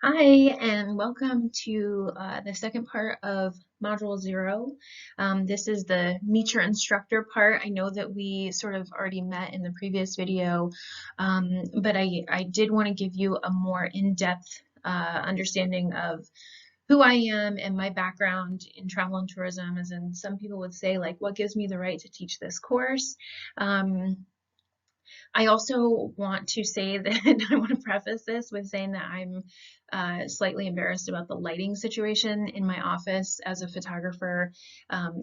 Hi, and welcome to the second part of Module 0. This is the Meet Your Instructor part. I know that we sort of already met in the previous video, but I did want to give you a more in-depth understanding of who I am and my background in travel and tourism, as in some people would say, like, what gives me the right to teach this course? I also want to say that I want to preface this with saying that I'm slightly embarrassed about the lighting situation in my office as a photographer.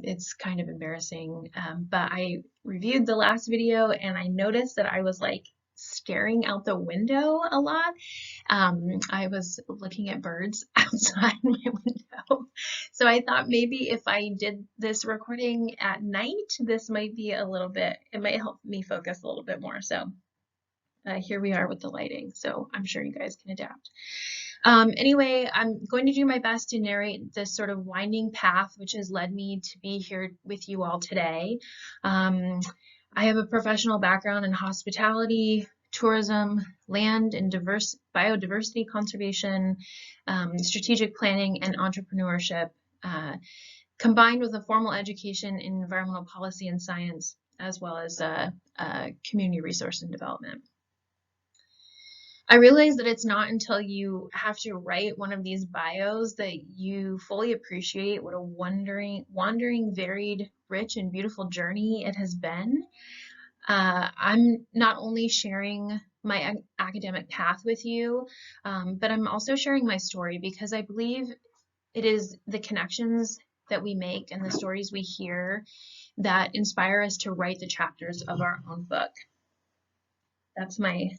It's kind of embarrassing, but I reviewed the last video and I noticed that I was like staring out the window a lot. I was looking at birds outside my window. So I thought maybe if I did this recording at night, this might be a little bit, it might help me focus a little bit more. So here we are with the lighting. So I'm sure you guys can adapt. Anyway, I'm going to do my best to narrate this sort of winding path, which has led me to be here with you all today. I have a professional background in hospitality, tourism, land and biodiversity conservation, strategic planning, and entrepreneurship, combined with a formal education in environmental policy and science, as well as community resource and development. I realize that it's not until you have to write one of these bios that you fully appreciate what a wandering, varied, rich, and beautiful journey it has been. I'm not only sharing my academic path with you, but I'm also sharing my story because I believe it is the connections that we make and the stories we hear that inspire us to write the chapters of our own book. That's my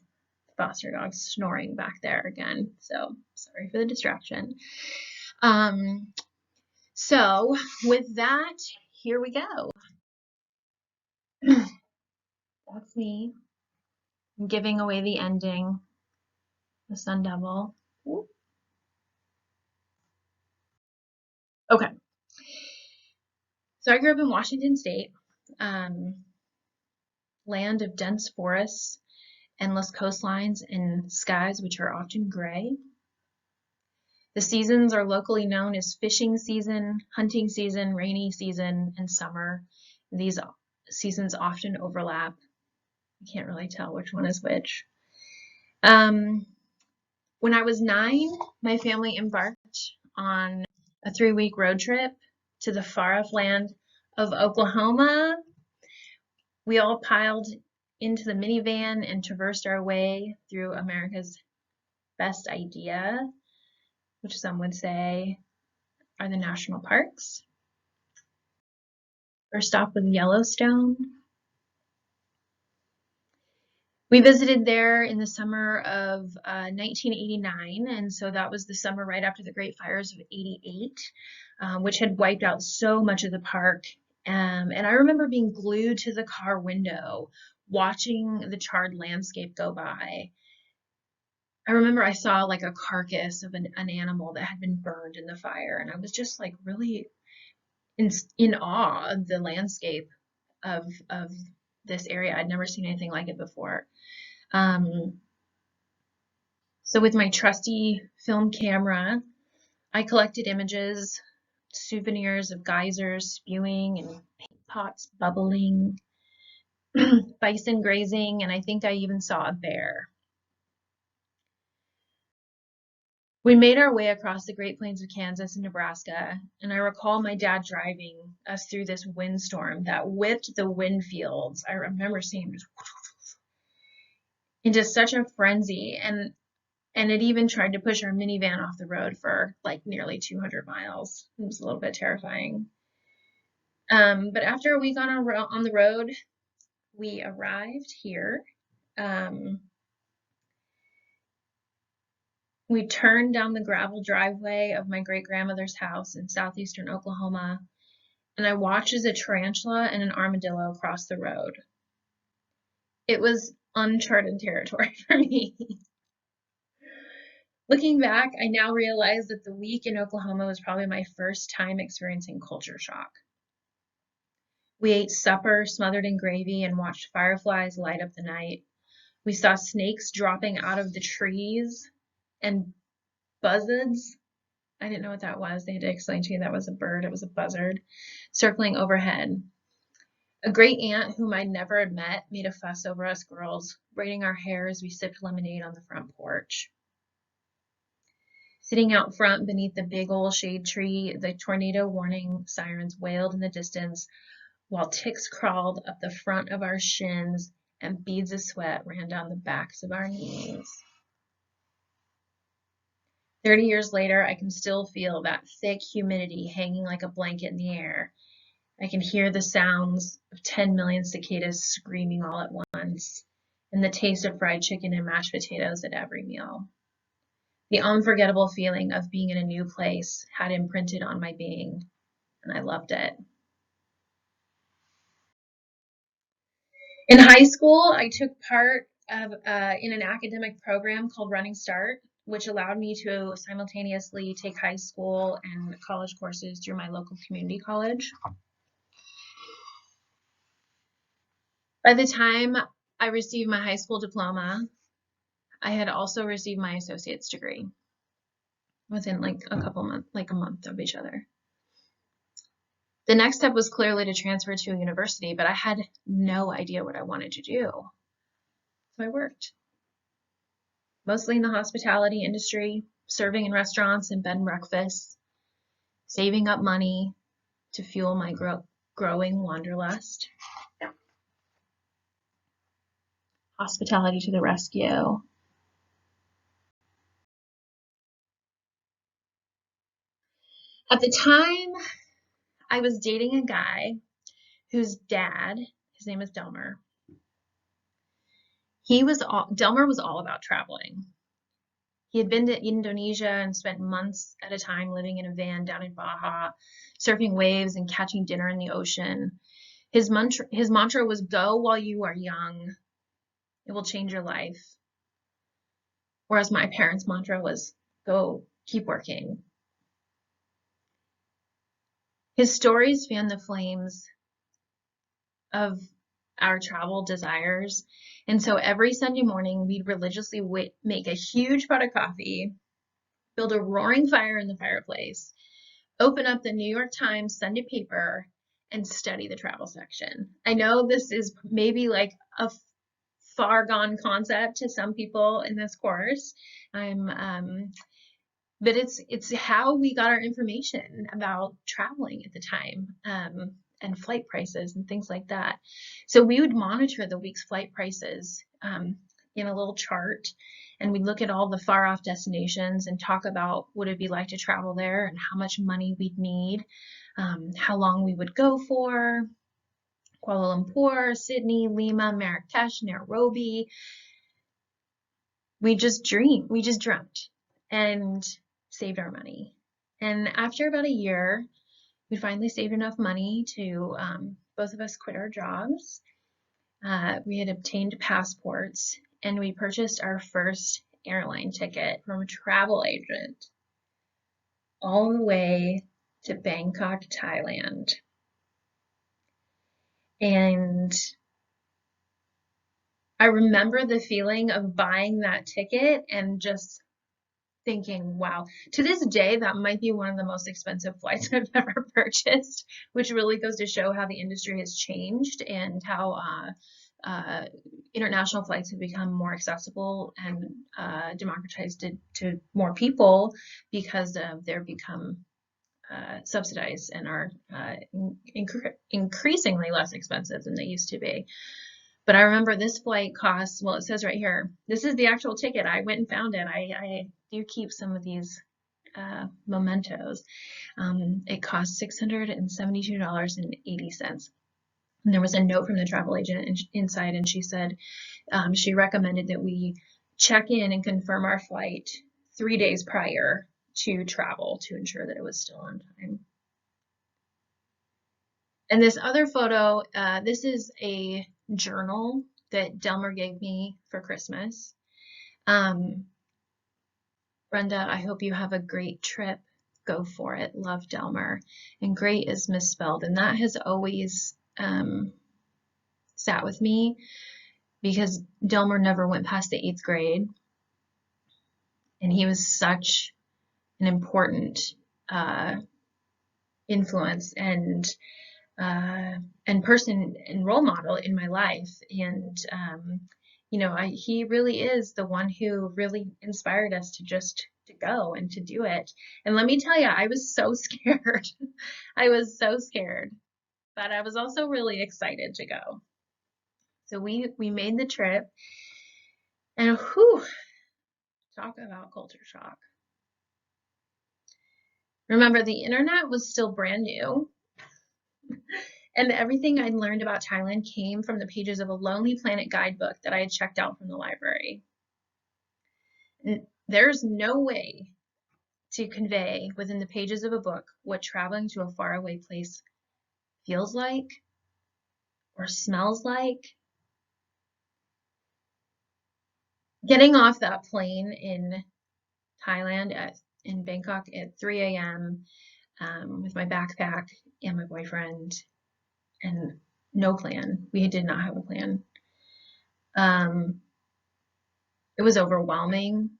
foster dog snoring back there again, so sorry for the distraction. So with that, here we go. That's me. I'm giving away the ending, the Sun Devil. Okay, so I grew up in Washington State, land of dense forests, endless coastlines, and skies which are often gray. The seasons are locally known as fishing season, hunting season, rainy season, and summer. These seasons often overlap. I can't really tell which one is which. When I was 9, my family embarked on a 3-week road trip to the far-off land of Oklahoma. We all piled into the minivan and traversed our way through America's best idea, which some would say are the national parks. First stop was Yellowstone. We visited there in the summer of 1989, and so that was the summer right after the Great Fires of '88, which had wiped out so much of the park. And I remember being glued to the car window, watching the charred landscape go by. I remember I saw like a carcass of an animal that had been burned in the fire, and I was just like really in awe of the landscape of this area. I'd never seen anything like it before. So with my trusty film camera, I collected images, souvenirs of geysers spewing and paint pots bubbling, bison grazing, and I think I even saw a bear. We made our way across the Great Plains of Kansas and Nebraska, and I recall my dad driving us through this windstorm that whipped the wind fields. I remember seeing just into such a frenzy, and it even tried to push our minivan off the road for like nearly 200 miles. It was a little bit terrifying. But after a week on the road, we arrived here. We turned down the gravel driveway of my great-grandmother's house in southeastern Oklahoma, and I watched as a tarantula and an armadillo crossed the road. It was uncharted territory for me. Looking back, I now realize that the week in Oklahoma was probably my first time experiencing culture shock. We ate supper smothered in gravy and watched fireflies light up the night. We saw snakes dropping out of the trees and buzzards. I didn't know what that was. They had to explain to me that was a bird. It was a buzzard circling overhead. A great aunt whom I never had met made a fuss over us girls, braiding our hair as we sipped lemonade on the front porch. Sitting out front beneath the big old shade tree, the tornado warning sirens wailed in the distance while ticks crawled up the front of our shins and beads of sweat ran down the backs of our knees. 30 years later, I can still feel that thick humidity hanging like a blanket in the air. I can hear the sounds of 10 million cicadas screaming all at once, and the taste of fried chicken and mashed potatoes at every meal. The unforgettable feeling of being in a new place had imprinted on my being, and I loved it. In high school, I took part of in an academic program called Running Start, which allowed me to simultaneously take high school and college courses through my local community college. By the time I received my high school diploma, I had also received my associate's degree within like a couple months, like a month of each other. The next step was clearly to transfer to a university, but I had no idea what I wanted to do. So I worked, mostly in the hospitality industry, serving in restaurants and bed and breakfasts, saving up money to fuel my growing wanderlust. Hospitality to the rescue. At the time, I was dating a guy whose dad, his name is Delmer. Delmer was all about traveling. He had been to Indonesia and spent months at a time living in a van down in Baja, surfing waves and catching dinner in the ocean. His mantra was go while you are young. It will change your life. Whereas my parents' mantra was go, keep working. His stories fan the flames of our travel desires. And so every Sunday morning, we'd religiously make a huge pot of coffee, build a roaring fire in the fireplace, open up the New York Times Sunday paper, and study the travel section. I know this is maybe like a far gone concept to some people in this course. But it's how we got our information about traveling at the time, and flight prices and things like that. So we would monitor the week's flight prices in a little chart, and we'd look at all the far off destinations and talk about what it'd be like to travel there and how much money we'd need, how long we would go for. Kuala Lumpur, Sydney, Lima, Marrakesh, Nairobi. We just dreamt and saved our money. And after about a year, we finally saved enough money to both of us quit our jobs. We had obtained passports, and we purchased our first airline ticket from a travel agent all the way to Bangkok, Thailand. And I remember the feeling of buying that ticket and just thinking, wow, to this day, that might be one of the most expensive flights I've ever purchased, which really goes to show how the industry has changed and how international flights have become more accessible and democratized to more people because they're become subsidized and are increasingly less expensive than they used to be. But I remember this flight costs, well, it says right here, this is the actual ticket. I went and found it. I do keep some of these mementos. It cost $672.80. And there was a note from the travel agent inside, and she said she recommended that we check in and confirm our flight 3 days prior to travel to ensure that it was still on time. And this other photo, this is a journal that Delmer gave me for Christmas. Brenda, I hope you have a great trip. Go for it. Love, Delmer. And great is misspelled. And that has always sat with me because Delmer never went past the 8th grade. And he was such an important influence and person and role model in my life. And he really is the one who really inspired us to go and to do it. And let me tell you, I was so scared. I was so scared, but I was also really excited to go. So we made the trip, and whew, talk about culture shock. Remember, the internet was still brand new, and everything I'd learned about Thailand came from the pages of a Lonely Planet guidebook that I had checked out from the library. There's no way to convey within the pages of a book what traveling to a faraway place feels like or smells like. Getting off that plane in Thailand in Bangkok at 3 a.m. With my backpack and my boyfriend and no plan. We did not have a plan. It was overwhelming,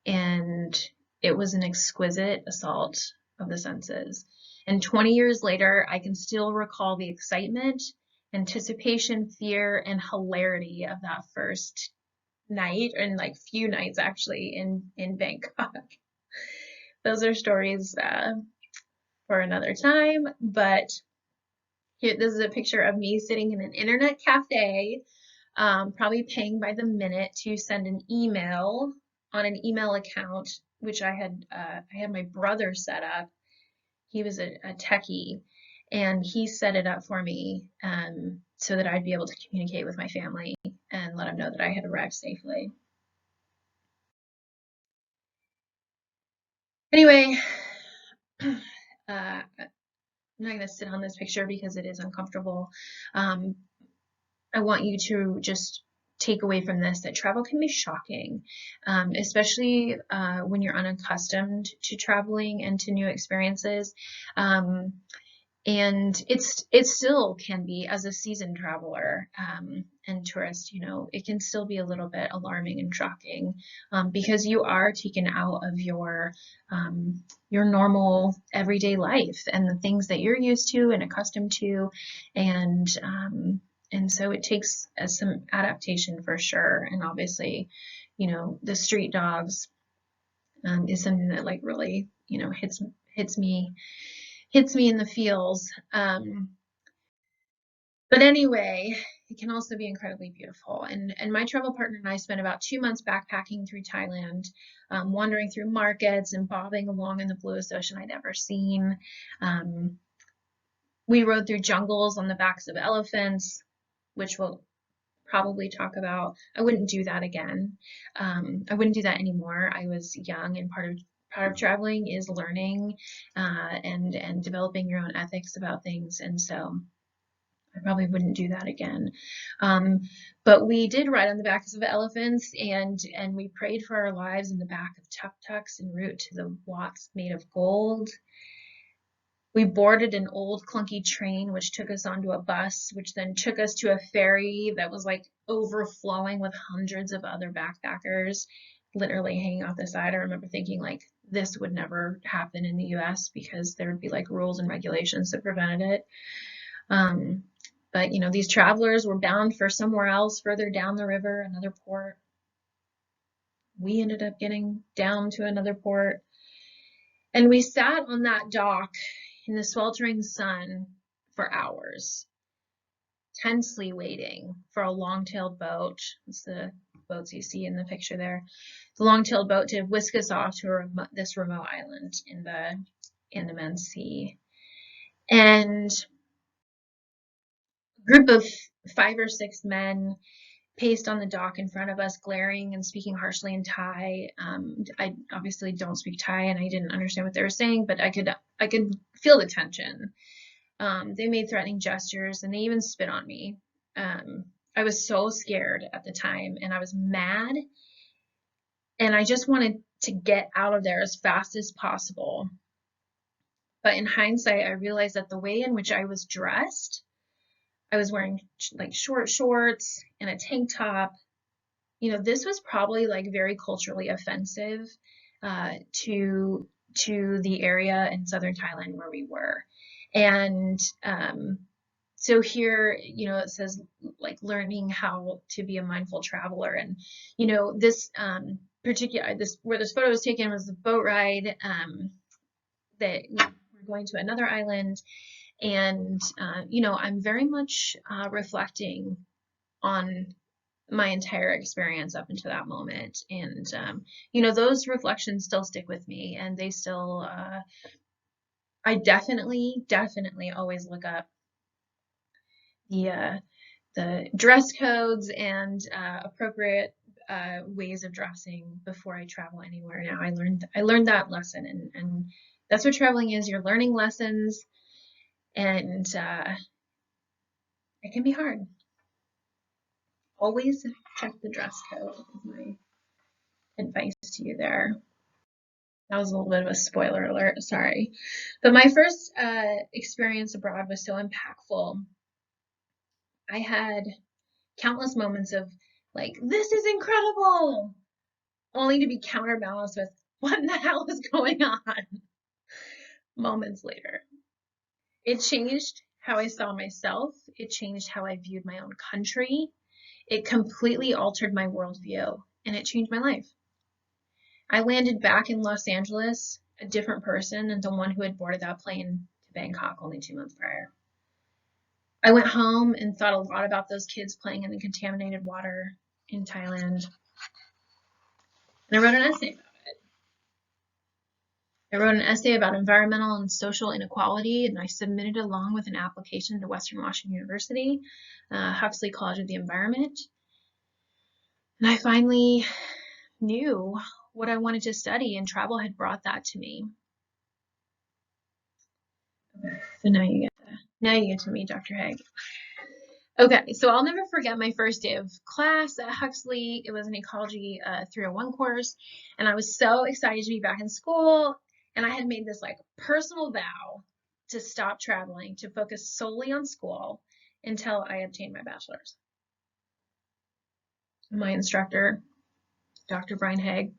and it was an exquisite assault of the senses. And 20 years later, I can still recall the excitement, anticipation, fear, and hilarity of that first night, and like few nights actually in Bangkok. Those are stories for another time, but here, this is a picture of me sitting in an internet cafe, probably paying by the minute to send an email on an email account, which I had my brother set up. He was a techie, and he set it up for me so that I'd be able to communicate with my family and let them know that I had arrived safely. Anyway, I'm not going to sit on this picture because it is uncomfortable. I want you to just take away from this that travel can be shocking, especially when you're unaccustomed to traveling and to new experiences. And it still can be, as a seasoned traveler and tourist, it can still be a little bit alarming and shocking because you are taken out of your normal everyday life and the things that you're used to and accustomed to, and so it takes some adaptation for sure. And obviously, the street dogs is something that like really, hits me in the feels. But anyway, it can also be incredibly beautiful. And my travel partner and I spent about 2 months backpacking through Thailand, wandering through markets and bobbing along in the bluest ocean I'd ever seen. We rode through jungles on the backs of elephants, which we'll probably talk about. I wouldn't do that again. I wouldn't do that anymore. I was young, and part of traveling is learning and developing your own ethics about things. And so I probably wouldn't do that again. But we did ride on the backs of elephants, and we prayed for our lives in the back of tuk-tuks en route to the Wats made of gold. We boarded an old clunky train, which took us onto a bus, which then took us to a ferry that was like overflowing with hundreds of other backpackers, literally hanging off the side. I remember thinking like this would never happen in the US because there would be like rules and regulations that prevented it. But these travelers were bound for somewhere else, further down the river, another port. We ended up getting down to another port, and we sat on that dock in the sweltering sun for hours, tensely waiting for a long-tailed boat. It's the boats you see in the picture there. The long-tailed boat to whisk us off to this remote island in the Man's Sea. And a group of 5 or 6 men paced on the dock in front of us, glaring and speaking harshly in Thai. I obviously don't speak Thai, and I didn't understand what they were saying, but I could feel the tension. They made threatening gestures, and they even spit on me. I was so scared at the time, and I was mad, and I just wanted to get out of there as fast as possible. But in hindsight, I realized that the way in which I was dressed, I was wearing like short shorts and a tank top. This was probably like very culturally offensive to to the area in southern Thailand where we were. And so here, you know, it says like learning how to be a mindful traveler. And, you know, this where this photo was taken was the boat ride that we're going to another island. And, you know, I'm very much reflecting on my entire experience up until that moment. And, you know, those reflections still stick with me, and they still, I definitely always look up the dress codes and appropriate ways of dressing before I travel anywhere. Now I learned that lesson, and that's what traveling is. You're learning lessons, and it can be hard. Always check the dress code is my advice to you there. That was a little bit of a spoiler alert, sorry. But my first experience abroad was so impactful. I had countless moments of like, this is incredible, only to be counterbalanced with, what in the hell is going on? Moments later. It changed how I saw myself. It changed how I viewed my own country. It completely altered my worldview, and it changed my life. I landed back in Los Angeles a different person than the one who had boarded that plane to Bangkok only 2 months prior. I went home and thought a lot about those kids playing in the contaminated water in Thailand. And I wrote an essay about it. I wrote an essay about environmental and social inequality, and I submitted it along with an application to Western Washington University, Huxley College of the Environment. And I finally knew what I wanted to study, and travel had brought that to me. Okay, so now you get to meet Dr. Haig. Okay, so I'll never forget my first day of class at Huxley. It was an Ecology 301 course, and I was so excited to be back in school, and I had made this like personal vow to stop traveling, to focus solely on school until I obtained my bachelor's. My instructor, Dr. Brian Haig,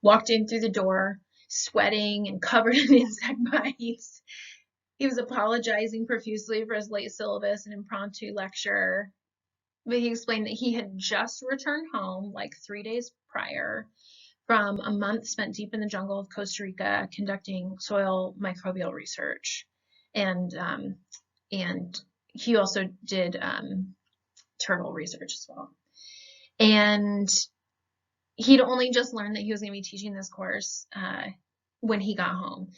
walked in through the door, sweating and covered in insect bites. He was apologizing profusely for his late syllabus and impromptu lecture, but he explained that he had just returned home like 3 days prior from a month spent deep in the jungle of Costa Rica conducting soil microbial research. And he also did turtle research as well. And he'd only just learned that he was going to be teaching this course when he got home,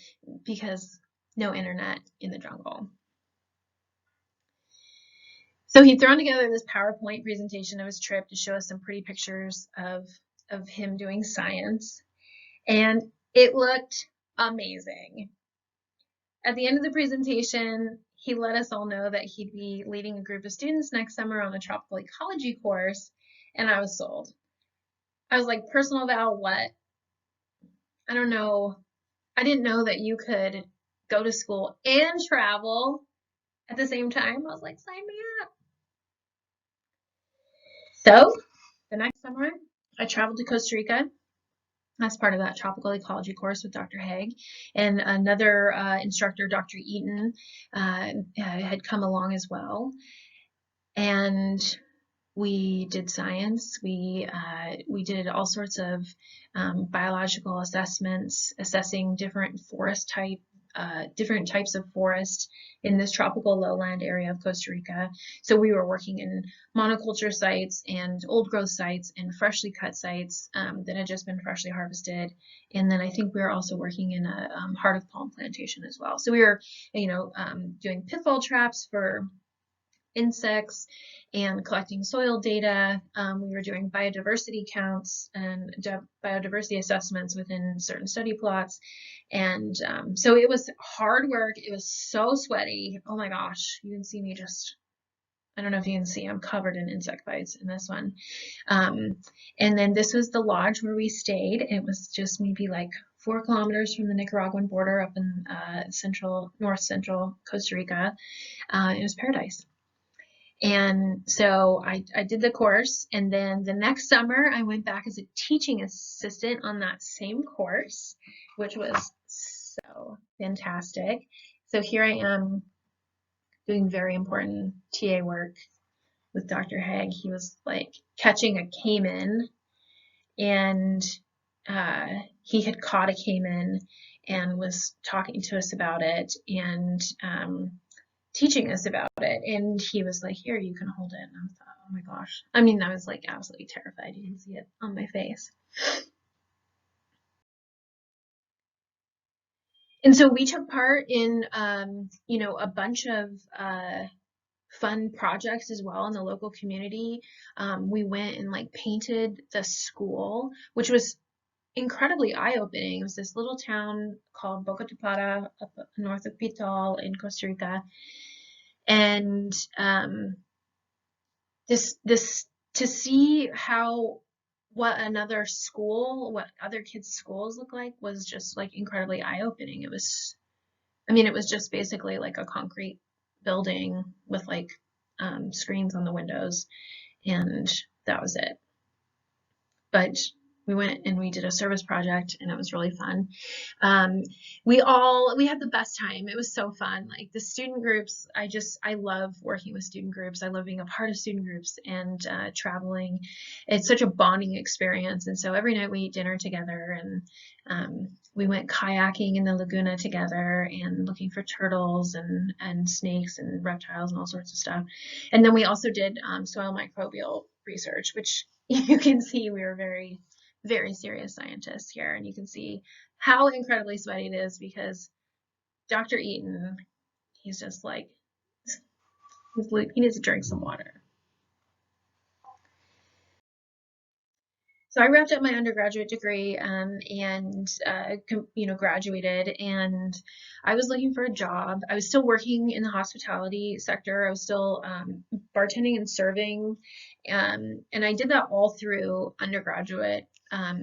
because no internet in the jungle. So he'd thrown together this PowerPoint presentation of his trip to show us some pretty pictures of him doing science, and it looked amazing. At the end of the presentation, he let us all know that he'd be leading a group of students next summer on a tropical ecology course, and I was sold. I was like, personal vow, what? I don't know. I didn't know that you could go to school and travel at the same time. I was like, sign me up. So the next summer, I traveled to Costa Rica as part of that tropical ecology course with Dr. Haig, and another instructor, Dr. Eaton, had come along as well. And we did science. We did all sorts of biological assessments, assessing different different types of forest in this tropical lowland area of Costa Rica. So we were working in monoculture sites and old growth sites and freshly cut sites that had just been freshly harvested. And then I think we were also working in a heart of palm plantation as well. So we were, doing pitfall traps for insects and collecting soil data. We were doing biodiversity counts and biodiversity assessments within certain study plots. And so it was hard work. It was so sweaty. Oh my gosh, you can see me I don't know if you can see, I'm covered in insect bites in this one. And then this was the lodge where we stayed. It was just maybe like 4 kilometers from the Nicaraguan border up in north central Costa Rica. It was paradise. And so I did the course, and then the next summer I went back as a teaching assistant on that same course, which was so fantastic. So here I am doing very important TA work with Dr. Haig. He was like catching a caiman, and he had caught a caiman and was talking to us about it, and teaching us about it. And he was like, here, you can hold it. And I thought, oh my gosh. I mean, I was like absolutely terrified. You can see it on my face. And so we took part in, a bunch of fun projects as well in the local community. We went and like painted the school, which was incredibly eye-opening. It was this little town called Boca Tapada up north of Pital in Costa Rica. And this to see what other kids' schools look like was just like incredibly eye-opening. It was just basically like a concrete building with like screens on the windows, and that was it. But we went and we did a service project, and it was really fun. We had the best time. It was so fun. Like the student groups, I love working with student groups. I love being a part of student groups and traveling. It's such a bonding experience. And so every night we eat dinner together, and we went kayaking in the Laguna together and looking for turtles and snakes and reptiles and all sorts of stuff. And then we also did soil microbial research, which you can see we were very, very serious scientists here. And you can see how incredibly sweaty it is because Dr. Eaton, he's just like, he needs to drink some water. So I wrapped up my undergraduate degree and graduated, and I was looking for a job. I was still working in the hospitality sector. I was still bartending and serving, and I did that all through undergraduate. I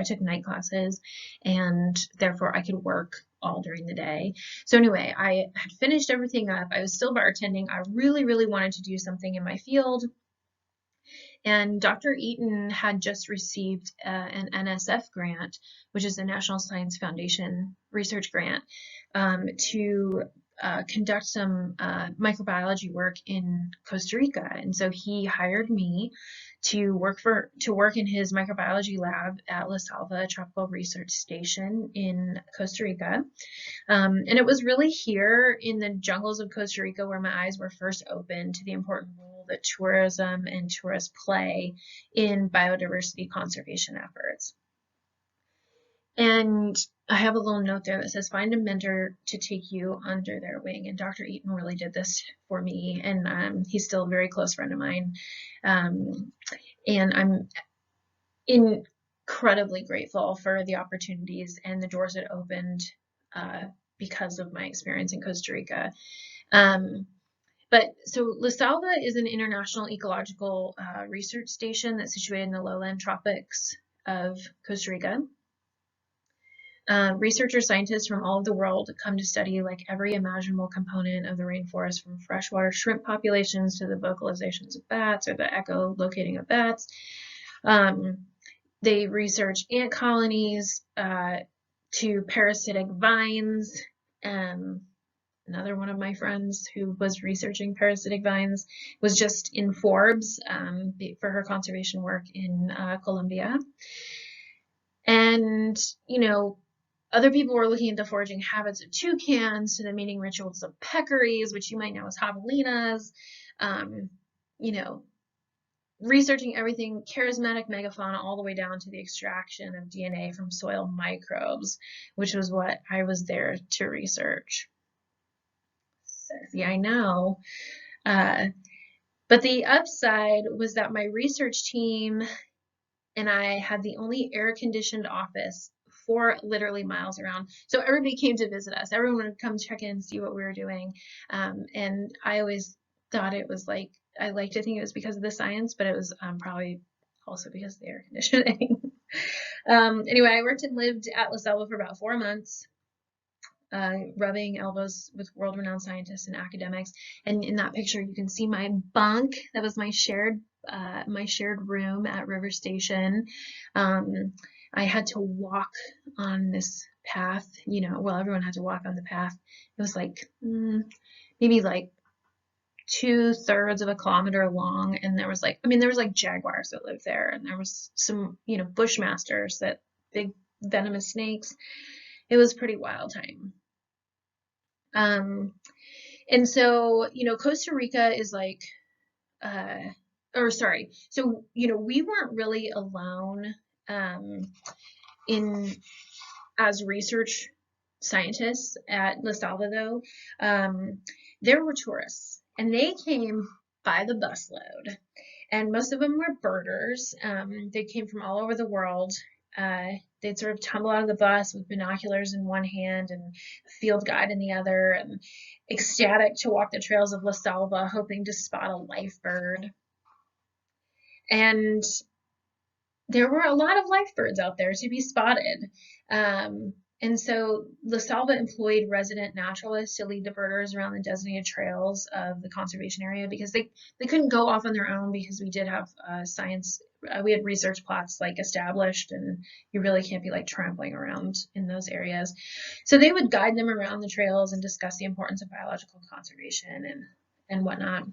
took night classes, and therefore I could work all during the day. So anyway, I had finished everything up. I was still bartending. I really, really wanted to do something in my field. And Dr. Eaton had just received an NSF grant, which is the National Science Foundation research grant, to conduct some microbiology work in Costa Rica. And so he hired me to work in his microbiology lab at La Salva Tropical Research Station in Costa Rica. And it was really here in the jungles of Costa Rica where my eyes were first opened to the important role that tourism and tourists play in biodiversity conservation efforts. And I have a little note there that says, find a mentor to take you under their wing. And Dr. Eaton really did this for me. And he's still a very close friend of mine. And I'm incredibly grateful for the opportunities and the doors it opened because of my experience in Costa Rica. So La Salva is an international ecological research station that's situated in the lowland tropics of Costa Rica. Researchers, scientists from all over the world come to study like every imaginable component of the rainforest, from freshwater shrimp populations to the vocalizations of bats or the echolocating of bats. They research ant colonies to parasitic vines. Another one of my friends who was researching parasitic vines was just in Forbes for her conservation work in Colombia. And, other people were looking at the foraging habits of toucans, to the mating rituals of peccaries, which you might know as javelinas, researching everything charismatic megafauna all the way down to the extraction of DNA from soil microbes, which was what I was there to research. Sexy, I know. But the upside was that my research team and I had the only air-conditioned office 4 literally miles around. So everybody came to visit us. Everyone would come check in and see what we were doing. And I always thought it was like, I like to think it was because of the science, but it was probably also because of the air conditioning. Anyway, I worked and lived at La Selva for about 4 months. rubbing elbows with world-renowned scientists and academics. And in that picture, you can see my bunk. That was my shared room at River Station. I had to walk on this path, well, everyone had to walk on the path. It was like maybe like 2/3 of a kilometer long, and there was like jaguars that lived there, and there was some bushmasters, that big venomous snakes. It was a pretty wild time. And so Costa Rica is like or sorry, so we weren't really alone in as research scientists at La Salva, though. There were tourists, and they came by the busload, and most of them were birders. They came from all over the world. They'd sort of tumble out of the bus with binoculars in one hand and a field guide in the other, and ecstatic to walk the trails of La Salva, hoping to spot a life bird. And there were a lot of life birds out there to be spotted. And so La Salva employed resident naturalists to lead the birders around the designated trails of the conservation area, because they couldn't go off on their own, because we did have we had research plots like established, and you really can't be like trampling around in those areas. So they would guide them around the trails and discuss the importance of biological conservation and whatnot.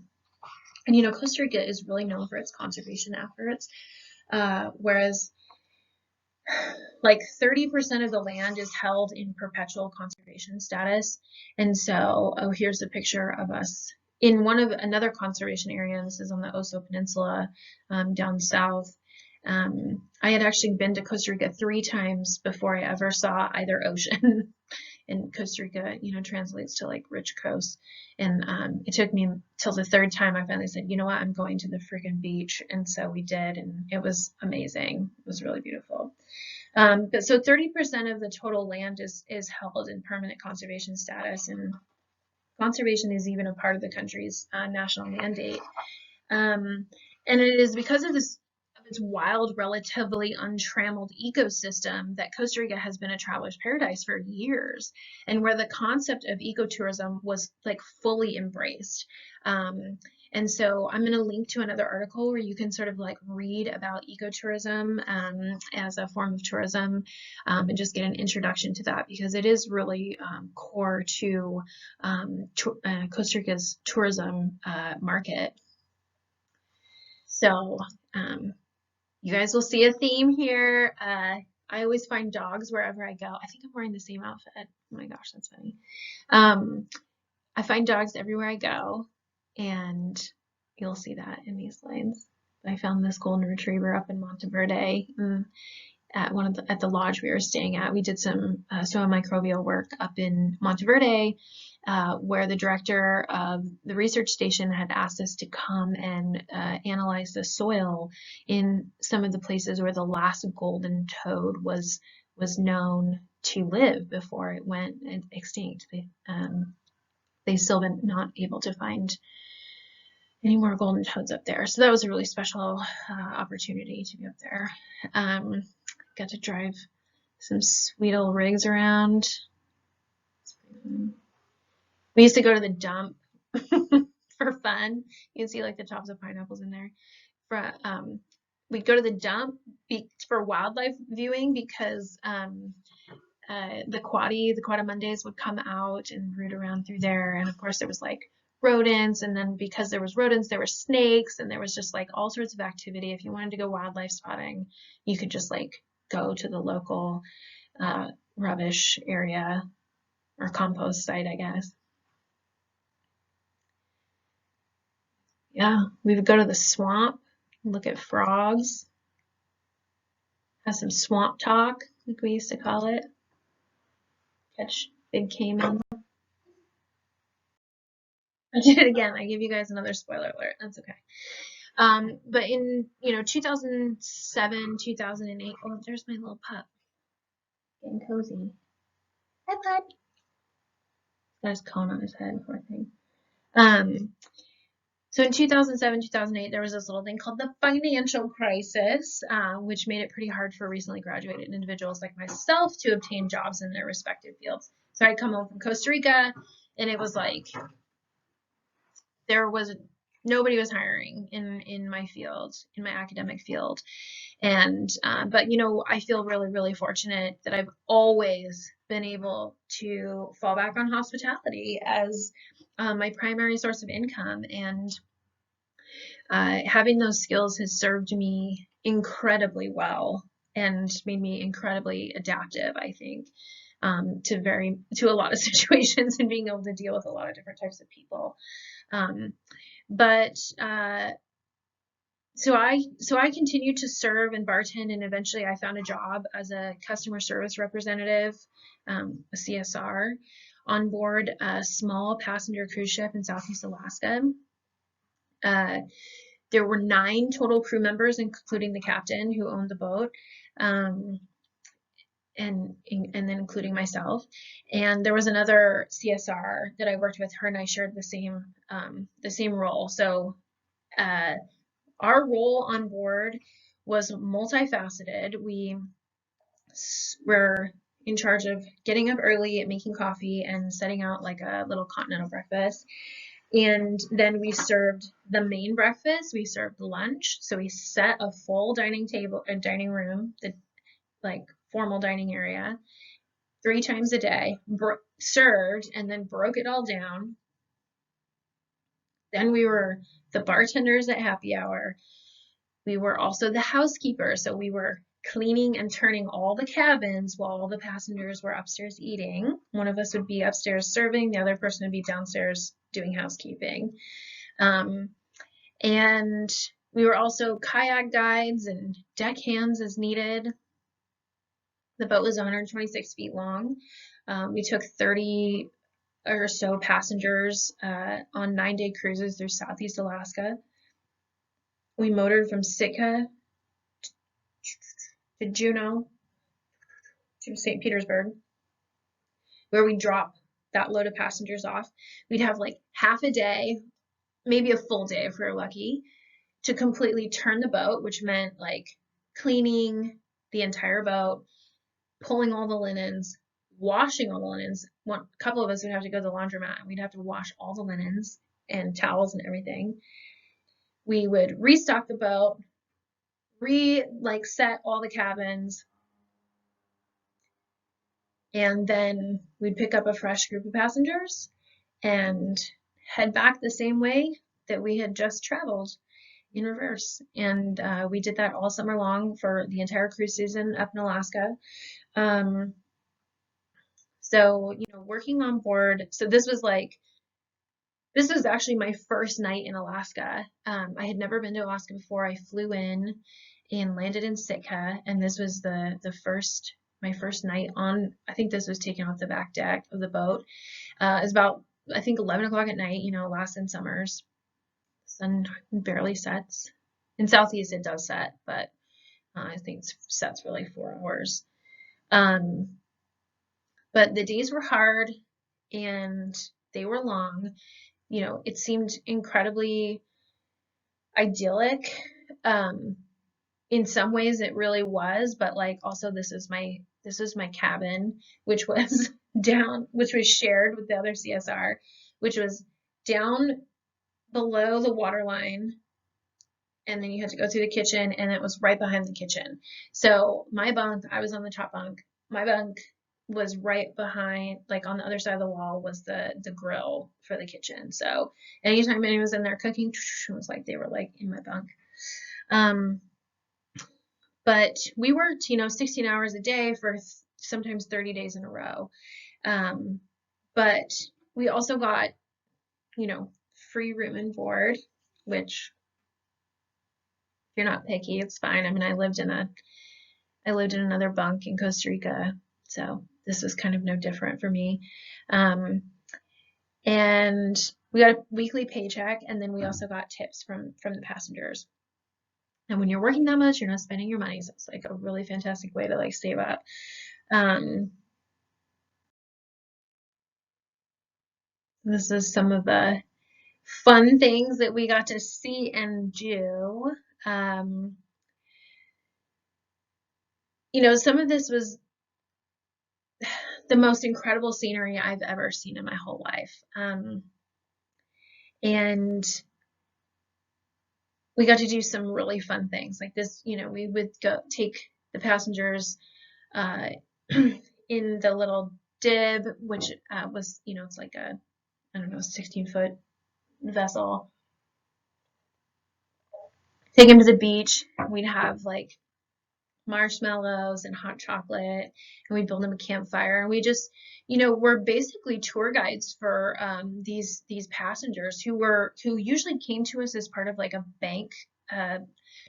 And Costa Rica is really known for its conservation efforts, whereas like 30% of the land is held in perpetual conservation status. And so, here's a picture of us in another conservation area. This is on the Oso Peninsula, down south. I had actually been to Costa Rica 3 times before I ever saw either ocean. And Costa Rica, translates to like rich coast. And it took me till the 3rd time I finally said, you know what, I'm going to the freaking beach. And so we did, and it was amazing. It was really beautiful. But so 30% of the total land is held in permanent conservation status, and conservation is even a part of the country's national mandate. And it is because of its wild, relatively untrammeled ecosystem that Costa Rica has been a traveler's paradise for years, and where the concept of ecotourism was like fully embraced. And so I'm going to link to another article where you can sort of like read about ecotourism as a form of tourism, and just get an introduction to that, because it is really core to Costa Rica's tourism market. So you guys will see a theme here. I always find dogs wherever I go. I think I'm wearing the same outfit. Oh my gosh, that's funny. I find dogs everywhere I go, and you'll see that in these slides. I found this golden retriever up in Monteverde at the lodge we were staying at. We did some soil microbial work up in Monteverde, where the director of the research station had asked us to come and analyze the soil in some of the places where the last golden toad was known to live before it went extinct. They still been not able to find any more golden toads up there. So that was a really special opportunity to be up there. Got to drive some sweet old rigs around. We used to go to the dump for fun. You can see like the tops of pineapples in there. We'd go to the dump for wildlife viewing, because the Quadamundés would come out and root around through there. And of course there was like rodents, and then because there was rodents, there were snakes, and there was just like all sorts of activity. If you wanted to go wildlife spotting, you could just like go to the local rubbish area or compost site, I guess. Yeah, we would go to the swamp, look at frogs, have some swamp talk, like we used to call it, catch big caiman. I did it again. I give you guys another spoiler alert. That's okay. But in 2007, 2008, oh, there's my little pup, getting cozy. Hi, bud. He's got his cone on his head, poor thing. So in 2007, 2008, there was this little thing called the financial crisis, which made it pretty hard for recently graduated individuals like myself to obtain jobs in their respective fields. So I'd come home from Costa Rica, and it was like there was nobody was hiring in my field, in my academic field. And but I feel really, really fortunate that I've always been able to fall back on hospitality as my primary source of income. And having those skills has served me incredibly well and made me incredibly adaptive, I think, to a lot of situations and being able to deal with a lot of different types of people. Um, but so I continued to serve and bartend, and eventually I found a job as a customer service representative, a CSR, on board a small passenger cruise ship in Southeast Alaska. There were 9 total crew members, including the captain who owned the boat, and then including myself. And there was another CSR that I worked with. Her and I shared the same role. So our role on board was multifaceted. We were in charge of getting up early, making coffee, and setting out like a little continental breakfast. And then we served the main breakfast. We served lunch. So we set a full dining table, a dining room, the like formal dining area, 3 times a day, served, and then broke it all down. Then we were the bartenders at happy hour. We were also the housekeeper, so we were cleaning and turning all the cabins while all the passengers were upstairs eating. One of us would be upstairs serving, the other person would be downstairs doing housekeeping. And we were also kayak guides and deck hands as needed. The boat was 126 feet long. We took 30 or so passengers on 9-day cruises through Southeast Alaska. We motored from Sitka to Juneau to St. Petersburg, where we drop that load of passengers off. We'd have like half a day, maybe a full day if we were lucky, to completely turn the boat, which meant like cleaning the entire boat, pulling all the linens, washing all the linens. A couple of us would have to go to the laundromat and we'd have to wash all the linens and towels and everything. We would restock the boat, set all the cabins, and then we'd pick up a fresh group of passengers and head back the same way that we had just traveled in reverse. And we did that all summer long for the entire cruise season up in Alaska. So, working on board, so this was actually my first night in Alaska. I had never been to Alaska before. I flew in and landed in Sitka, and this was my first night on, I think this was taken off the back deck of the boat. It was about, I think, 11 o'clock at night, Alaskan summers. Sun barely sets. In Southeast it does set, but I think it sets for like 4 hours. But the days were hard and they were long. It seemed incredibly idyllic. In some ways it really was, but like also this is my cabin, which was shared with the other CSR, which was down below the water line, and then you had to go through the kitchen, and it was right behind the kitchen. So I was on the top bunk. My bunk was right behind, like on the other side of the wall was the grill for the kitchen. So anytime anyone was in there cooking, it was like they were like in my bunk. But we worked, 16 hours a day for sometimes 30 days in a row. But we also got, free room and board, which if you're not picky, it's fine. I mean, I lived in another bunk in Costa Rica, so this was kind of no different for me. And we got a weekly paycheck, and then we also got tips from the passengers. And when you're working that much, you're not spending your money, so it's like a really fantastic way to like save up. This is some of the fun things that we got to see and do. Um, some of this was the most incredible scenery I've ever seen in my whole life. And we got to do some really fun things like this. We would go take the passengers uh, in the little dib, which was, it's like a, I don't know, 16-foot vessel. Take them to the beach. We'd have like marshmallows and hot chocolate, and we build them a campfire, and we just we're basically tour guides for these passengers who usually came to us as part of like a bank uh,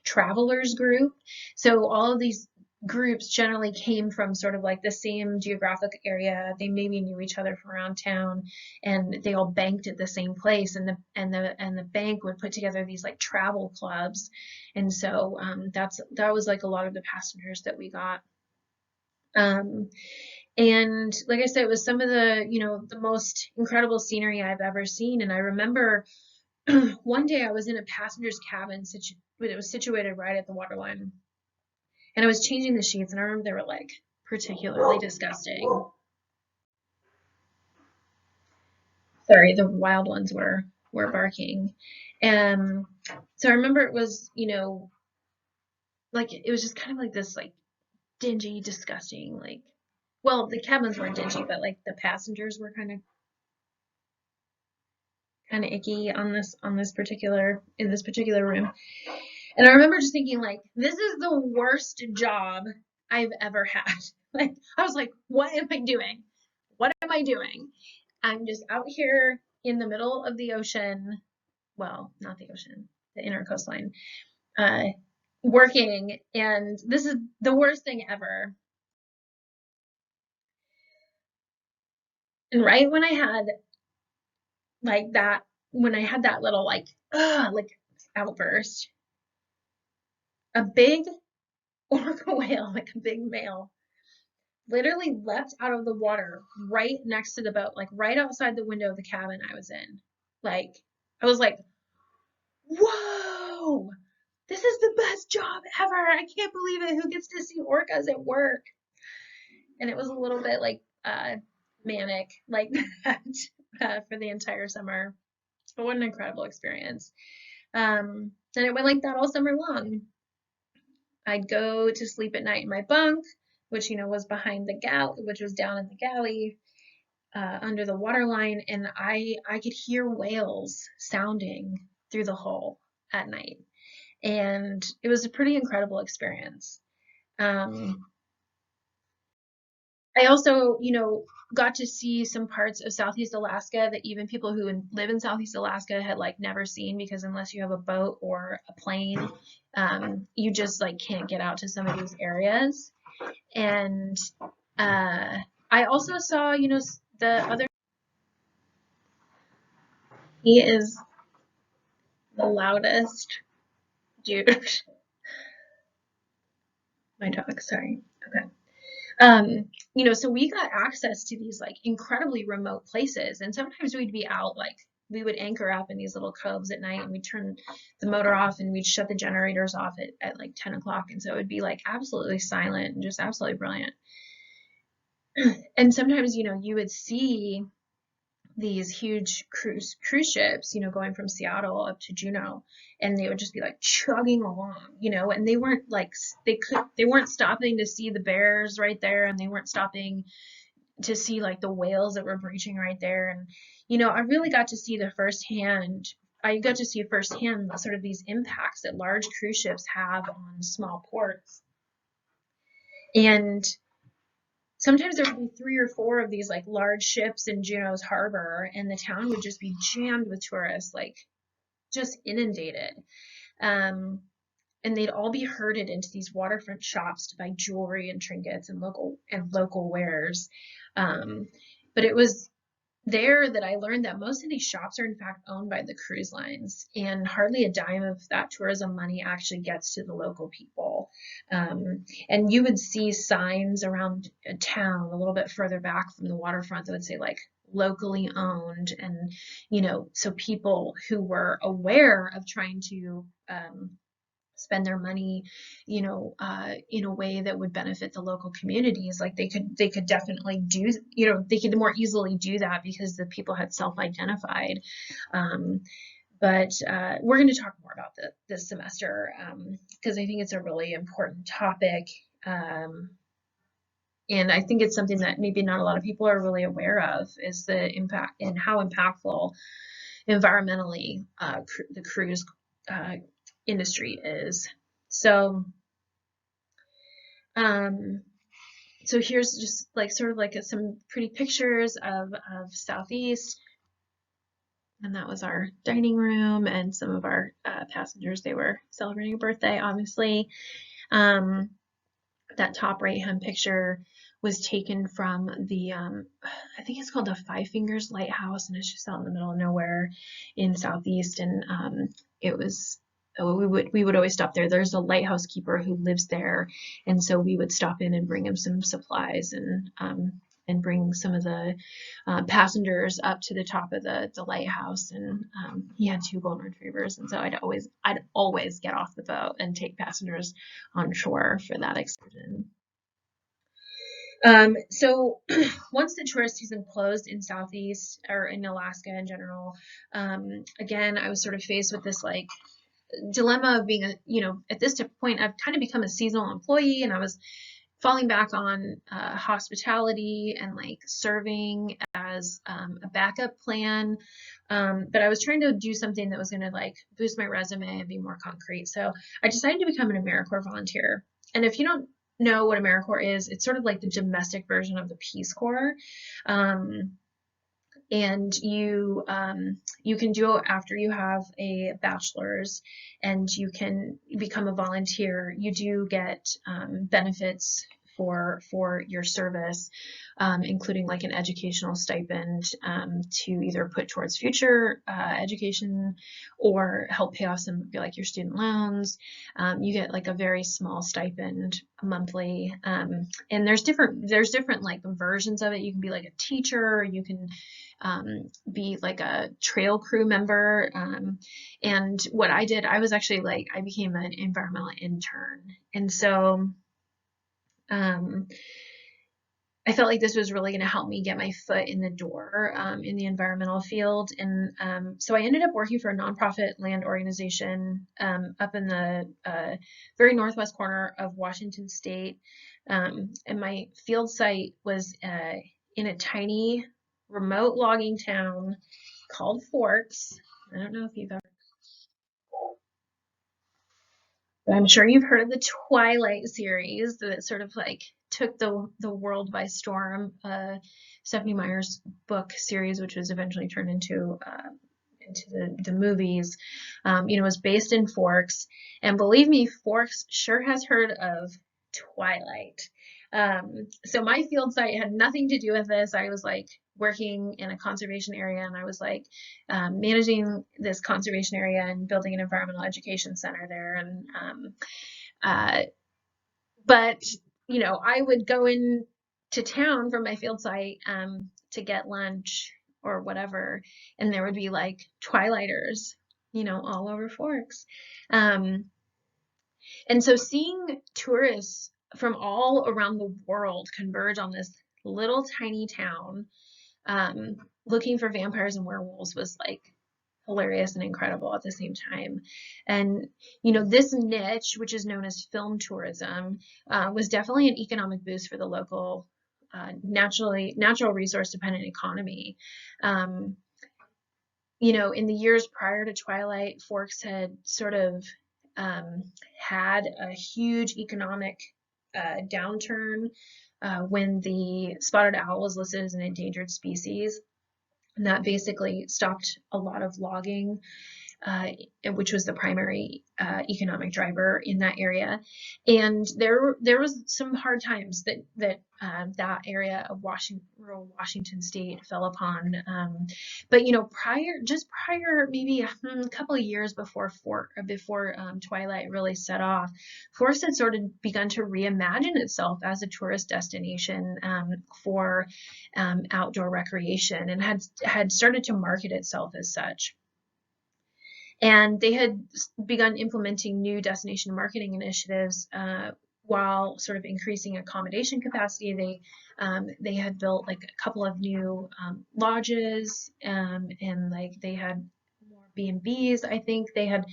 travelers group. So all of these groups generally came from sort of like the same geographic area. They maybe knew each other from around town, and they all banked at the same place. And the bank would put together these like travel clubs, and so that was like a lot of the passengers that we got. And like I said, it was some of the most incredible scenery I've ever seen. And I remember one day I was in a passenger's cabin, it was situated right at the waterline, and I was changing the sheets, and I remember they were like particularly disgusting. Sorry, the wild ones were barking. And so I remember it was, like it was just kind of like this like dingy, disgusting, like, well, the cabins weren't dingy, but like the passengers were kind of icky on this particular in this particular room. And I remember just thinking like, this is the worst job I've ever had. Like I was like, what am I doing? What am I doing? I'm just out here in the middle of the ocean. Well, not the ocean, the inner coastline, uh, working, and this is the worst thing ever. And right when I had like that, when I had that little like outburst, a big orca whale, like a big male, literally leapt out of the water right next to the boat, like right outside the window of the cabin I was in. Like, I was like, whoa, this is the best job ever. I can't believe it. Who gets to see orcas at work? And it was a little bit like manic like that for the entire summer. But what an incredible experience. And it went like that all summer long. I'd go to sleep at night in my bunk, which was behind the galley, which was down in the galley under the waterline, and I could hear whales sounding through the hole at night, and it was a pretty incredible experience. I also, got to see some parts of Southeast Alaska that even people who live in Southeast Alaska had like never seen, because unless you have a boat or a plane, you just like can't get out to some of these areas. And I also saw, the other, he is the loudest dude. My dog, sorry. Okay. So we got access to these like incredibly remote places, and sometimes we'd be out, like we would anchor up in these little coves at night, and we'd turn the motor off and we'd shut the generators off at like 10 o'clock, and so it would be like absolutely silent and just absolutely brilliant. And sometimes you would see these huge cruise ships, going from Seattle up to Juneau, and they would just be like chugging along, and they weren't like they weren't stopping to see the bears right there, and they weren't stopping to see like the whales that were breaching right there. And I really got to see I got to see firsthand sort of these impacts that large cruise ships have on small ports. And sometimes there would be 3 or 4 of these like large ships in Juneau's harbor, and the town would just be jammed with tourists, like just inundated. And they'd all be herded into these waterfront shops to buy jewelry and trinkets and local wares. But it was there that I learned that most of these shops are in fact owned by the cruise lines, and hardly a dime of that tourism money actually gets to the local people. And you would see signs around a town a little bit further back from the waterfront that would say like locally owned, and so people who were aware of trying to spend their money, in a way that would benefit the local communities. Like they could definitely do, they could more easily do that because the people had self-identified. But we're going to talk more about this semester, because I think it's a really important topic. And I think it's something that maybe not a lot of people are really aware of, is the impact and how impactful environmentally the cruise industry is. So, so here's just like sort of like some pretty pictures of Southeast. And that was our dining room and some of our passengers. They were celebrating a birthday, obviously. That top right-hand picture was taken from the, I think it's called the Five Fingers Lighthouse, and it's just out in the middle of nowhere in Southeast. And it was, we would always stop there. There's a lighthouse keeper who lives there, and so we would stop in and bring him some supplies, and bring some of the passengers up to the top of the lighthouse. And he had 2 golden retrievers, and so I'd always get off the boat and take passengers on shore for that excursion. So once the tourist season closed in Southeast, or in Alaska in general, again, I was sort of faced with this like dilemma of being at this point I've kind of become a seasonal employee, and I was falling back on hospitality and like serving as a backup plan. But I was trying to do something that was going to like boost my resume and be more concrete. So I decided to become an AmeriCorps volunteer. And if you don't know what AmeriCorps is, it's sort of like the domestic version of the Peace Corps. And you can do it after you have a bachelor's, and you can become a volunteer. You do get benefits for your service, including like an educational stipend to either put towards future education or help pay off some like your student loans. You get like a very small stipend monthly, and there's different like versions of it. You can be like a teacher, you can be like a trail crew member. And what I did, I was actually like, I became an environmental intern. And so I felt like this was really going to help me get my foot in the door in the environmental field. And so I ended up working for a nonprofit land organization up in the very northwest corner of Washington State. And my field site was in a tiny remote logging town called Forks. I don't know if you've ever, but I'm sure you've heard of the Twilight series that sort of like took the world by storm. Stephanie Meyer's book series, which was eventually turned into the movies, was based in Forks. And believe me, Forks sure has heard of Twilight. So my field site had nothing to do with this. I was like working in a conservation area, and I was like managing this conservation area and building an environmental education center there. And but I would go in to town from my field site to get lunch or whatever, and there would be like Twilighters, all over Forks. And so seeing tourists from all around the world converge on this little tiny town, looking for vampires and werewolves, was like hilarious and incredible at the same time. And this niche, which is known as film tourism, was definitely an economic boost for the local natural resource dependent economy. In the years prior to Twilight, Forks had sort of had a huge economic downturn when the spotted owl was listed as an endangered species. And that basically stopped a lot of logging, which was the primary economic driver in that area. And there was some hard times that area of rural Washington State fell upon. But prior, maybe a couple of years before Twilight really set off, Forks had sort of begun to reimagine itself as a tourist destination for outdoor recreation, and had started to market itself as such. And they had begun implementing new destination marketing initiatives while sort of increasing accommodation capacity. They had built like a couple of new lodges, and like they had more B&Bs. I think they had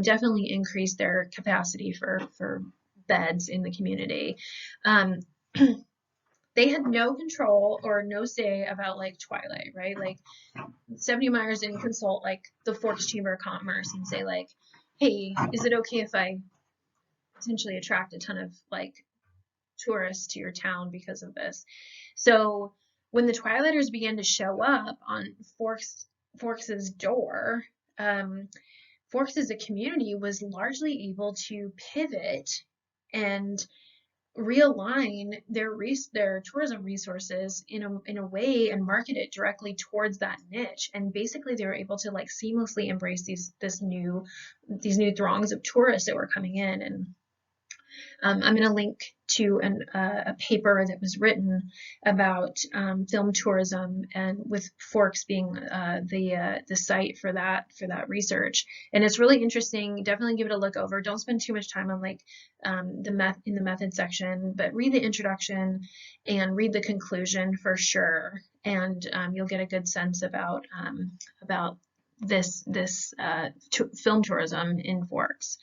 definitely increased their capacity for beds in the community. Um, they had no control or no say about like Twilight, right? Like 70 Myers didn't consult like the Forks Chamber of Commerce and say like, hey, is it okay if I potentially attract a ton of like tourists to your town because of this? So when the Twilighters began to show up on Forks's door, Forks as a community was largely able to pivot and realign their tourism resources in a way and market it directly towards that niche. And basically they were able to like seamlessly embrace these new throngs of tourists that were coming in. And I'm going to link to a paper that was written about film tourism, and with Forks being the site for that research. And it's really interesting. Definitely give it a look over. Don't spend too much time on like in the method section, but read the introduction and read the conclusion for sure, and you'll get a good sense about this film tourism in Forks.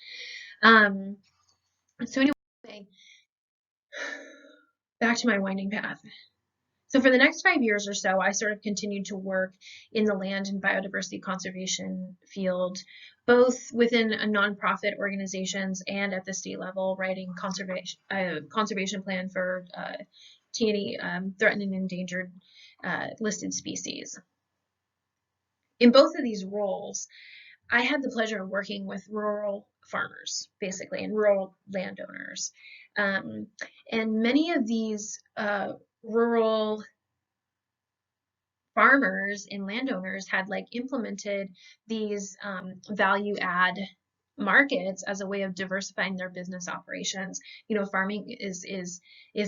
So anyway, back to my winding path. So for the next 5 years or so, I sort of continued to work in the land and biodiversity conservation field, both within a nonprofit organizations and at the state level, writing conservation plan for T&E, threatened and endangered listed species. In both of these roles, I had the pleasure of working with rural farmers, basically, and rural landowners. And many of these rural farmers and landowners had like implemented these value add markets as a way of diversifying their business operations. Farming is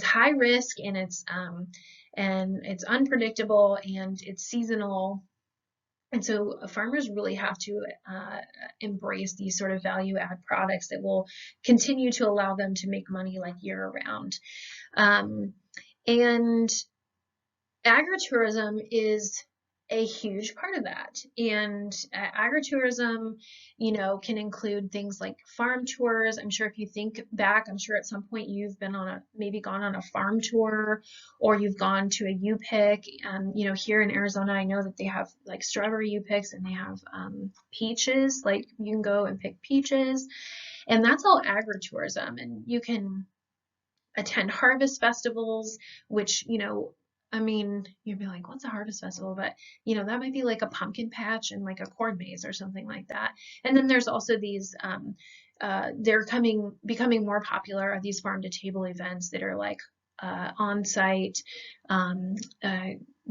high risk, and it's unpredictable, and it's seasonal. And so farmers really have to embrace these sort of value add products that will continue to allow them to make money like year round. And agritourism is a huge part of that. And agritourism, can include things like farm tours. I'm sure if you think back, I'm sure at some point you've been maybe gone on a farm tour, or you've gone to a U-Pick. Here in Arizona, I know that they have like strawberry U-Picks, and they have peaches, like you can go and pick peaches, and that's all agritourism. And you can attend harvest festivals, which, you'd be like, what's a harvest festival? But, that might be like a pumpkin patch and like a corn maze or something like that. And then there's also these, they're becoming more popular, these farm to table events that are like on-site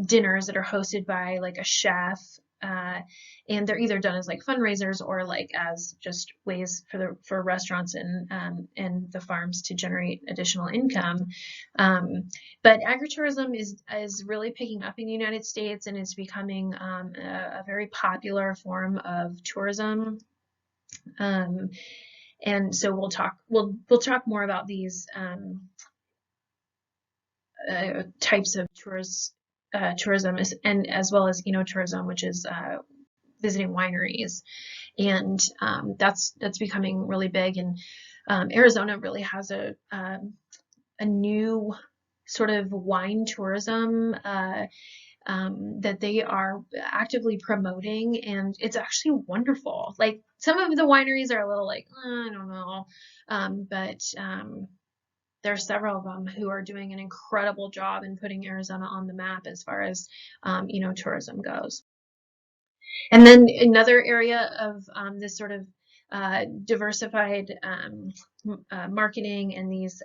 dinners that are hosted by like a chef. And they're either done as like fundraisers or like as just ways for restaurants and the farms to generate additional income. But agritourism is really picking up in the United States, and it's becoming a very popular form of tourism. And so we'll talk more about these types of tourism, and as well as ecotourism, which is visiting wineries, and that's becoming really big. And Arizona really has a new sort of wine tourism that they are actively promoting, and it's actually wonderful. Like some of the wineries are a little like, I don't know, but there are several of them who are doing an incredible job in putting Arizona on the map as far as tourism goes. And then another area of this sort of diversified marketing and these,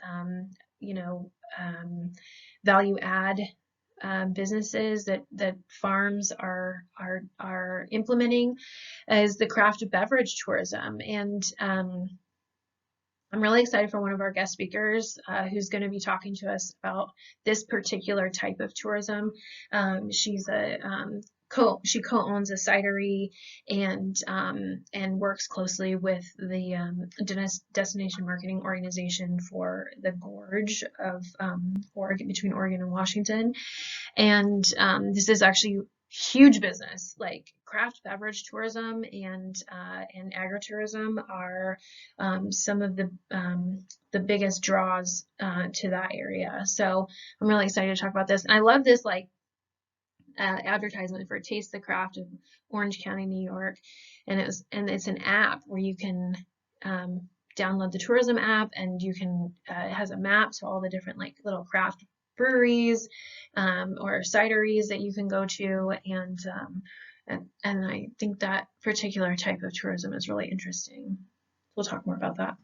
value add businesses that farms are implementing is the craft beverage tourism. And I'm really excited for one of our guest speakers who's going to be talking to us about this particular type of tourism. She's she co-owns a cidery and works closely with the destination marketing organization for the Gorge of Oregon, between Oregon and Washington. And this is actually huge business. Like craft beverage tourism and agritourism are some of the biggest draws to that area. So I'm really excited to talk about this. And I love this like advertisement for Taste the Craft of Orange County, New York, and it's an app where you can download the tourism app, and you can it has a map to all the different like little craft breweries or cideries that you can go to, and I think that particular type of tourism is really interesting. We'll talk more about that.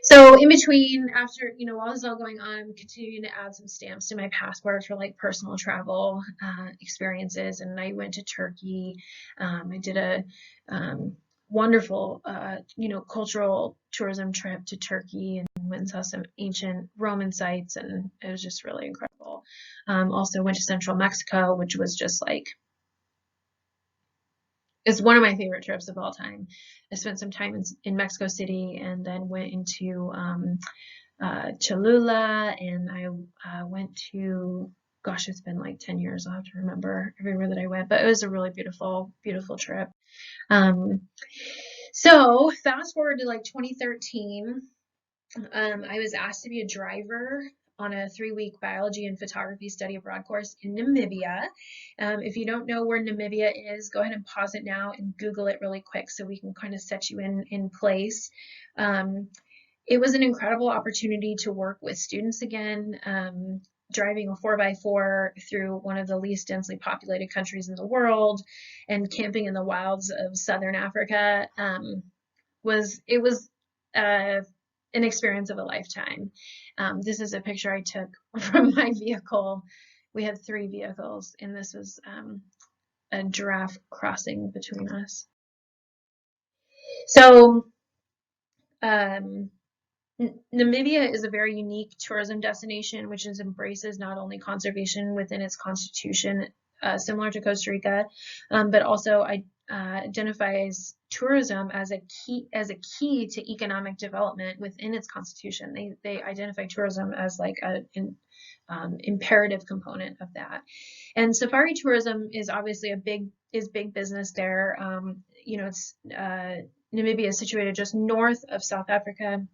So in between, after, while this is all going on, I'm continuing to add some stamps to my passport for like personal travel experiences. And I went to Turkey. I did a wonderful, cultural tourism trip to Turkey and went and saw some ancient Roman sites, and it was just really incredible. Also went to central Mexico, which was just like, it's one of my favorite trips of all time. I spent some time in Mexico City and then went into Cholula, and I went to, gosh, it's been like 10 years. I'll have to remember everywhere that I went, but it was a really beautiful, beautiful trip. So fast forward to like 2013, I was asked to be a driver on a 3-week biology and photography study abroad course in Namibia. If you don't know where Namibia is, go ahead and pause it now and Google it really quick so we can kind of set you in place. It was an incredible opportunity to work with students again, driving a 4x4 through one of the least densely populated countries in the world and camping in the wilds of Southern Africa. It was an experience of a lifetime. This is a picture I took from my vehicle. We had 3 vehicles, and this was a giraffe crossing between us. So Namibia is a very unique tourism destination, which embraces not only conservation within its constitution, similar to Costa Rica, but also identifies tourism as a key to economic development within its constitution. They identify tourism as like an imperative component of that. And safari tourism is obviously big business there. It's Namibia is situated just north of South Africa,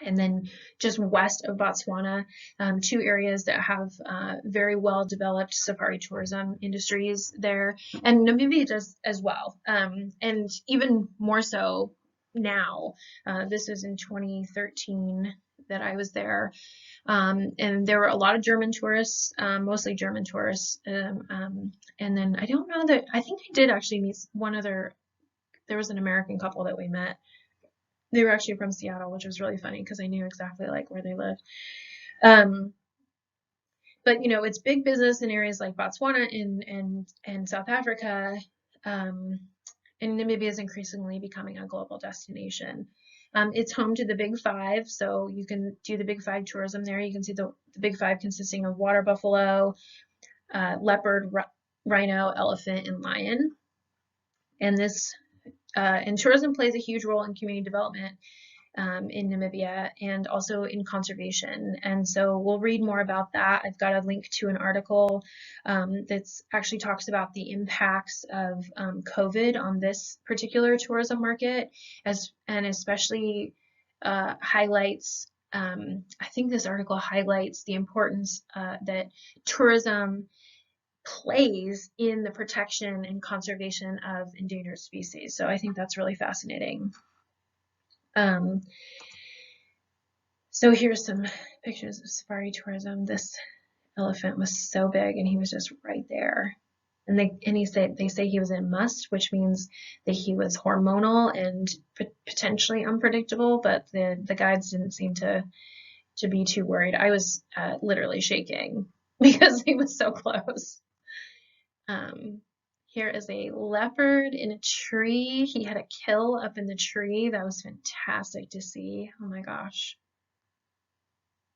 and then just west of Botswana, 2 areas that have very well developed safari tourism industries there, and Namibia does as well, and even more so now. This was in 2013 that I was there, and there were a lot of German tourists, mostly German tourists, and then I don't know that, I think I did actually meet one other, there was an American couple that we met. They were actually from Seattle, which was really funny because I knew exactly like where they lived. But it's big business in areas like Botswana and South Africa, and Namibia is increasingly becoming a global destination. It's home to the Big 5, so you can do the Big 5 tourism there. You can see the Big 5 consisting of water buffalo, leopard, rhino, elephant, and lion. And tourism plays a huge role in community development in Namibia and also in conservation. And so we'll read more about that. I've got a link to an article that's actually talks about the impacts of COVID on this particular tourism market, and especially highlights, I think this article highlights the importance that tourism plays in the protection and conservation of endangered species. So I think that's really fascinating. So here's some pictures of safari tourism. This elephant was so big and he was just right there. And they say he was in must, which means that he was hormonal and potentially unpredictable, but the guides didn't seem to be too worried. I was literally shaking because he was so close. Here is a leopard in a tree. He had a kill up in the tree. That was fantastic to see. Oh my gosh.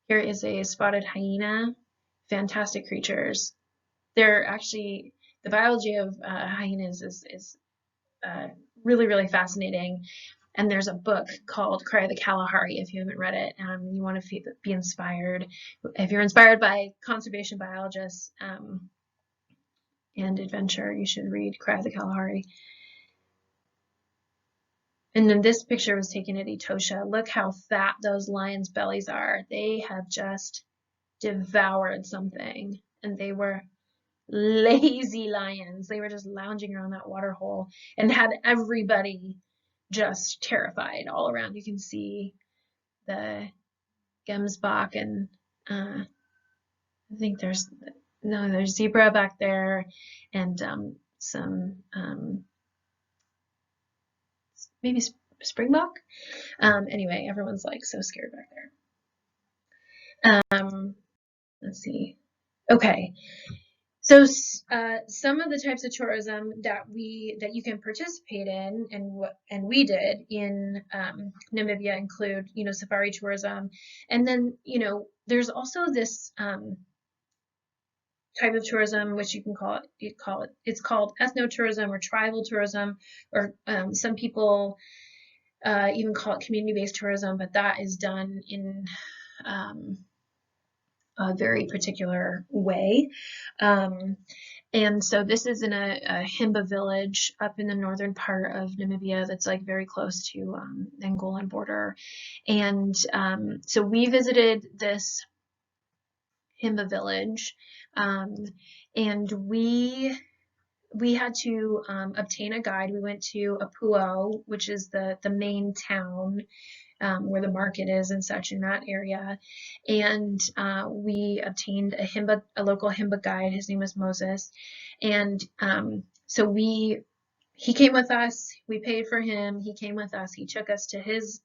Here is a spotted hyena. Fantastic creatures. They're actually, the biology of hyenas is really, really fascinating. And there's a book called Cry of the Kalahari, if you haven't read it. You want to be inspired. If you're inspired by conservation biologists and adventure, you should read Cry of the Kalahari. And then this picture was taken at Etosha. Look how fat those lions' bellies are. They have just devoured something. And they were lazy lions. They were just lounging around that water hole and had everybody just terrified all around. You can see the Gemsbach and I think there's zebra back there and some maybe springbok. Anyway, everyone's like so scared back there. Let's see. Okay. So some of the types of tourism that you can participate in and we did in Namibia include, safari tourism. And then, there's also this type of tourism, which it's called ethnotourism or tribal tourism, or some people even call it community-based tourism, but that is done in a very particular way. And so this is in a Himba village up in the northern part of Namibia that's like very close to the Angolan border. And so we visited this Himba village, and we had to obtain a guide. We went to Apuo, which is the main town where the market is and such in that area. And we obtained a local Himba guide. His name was Moses. And so he came with us. We paid for him. He came with us. He took us to his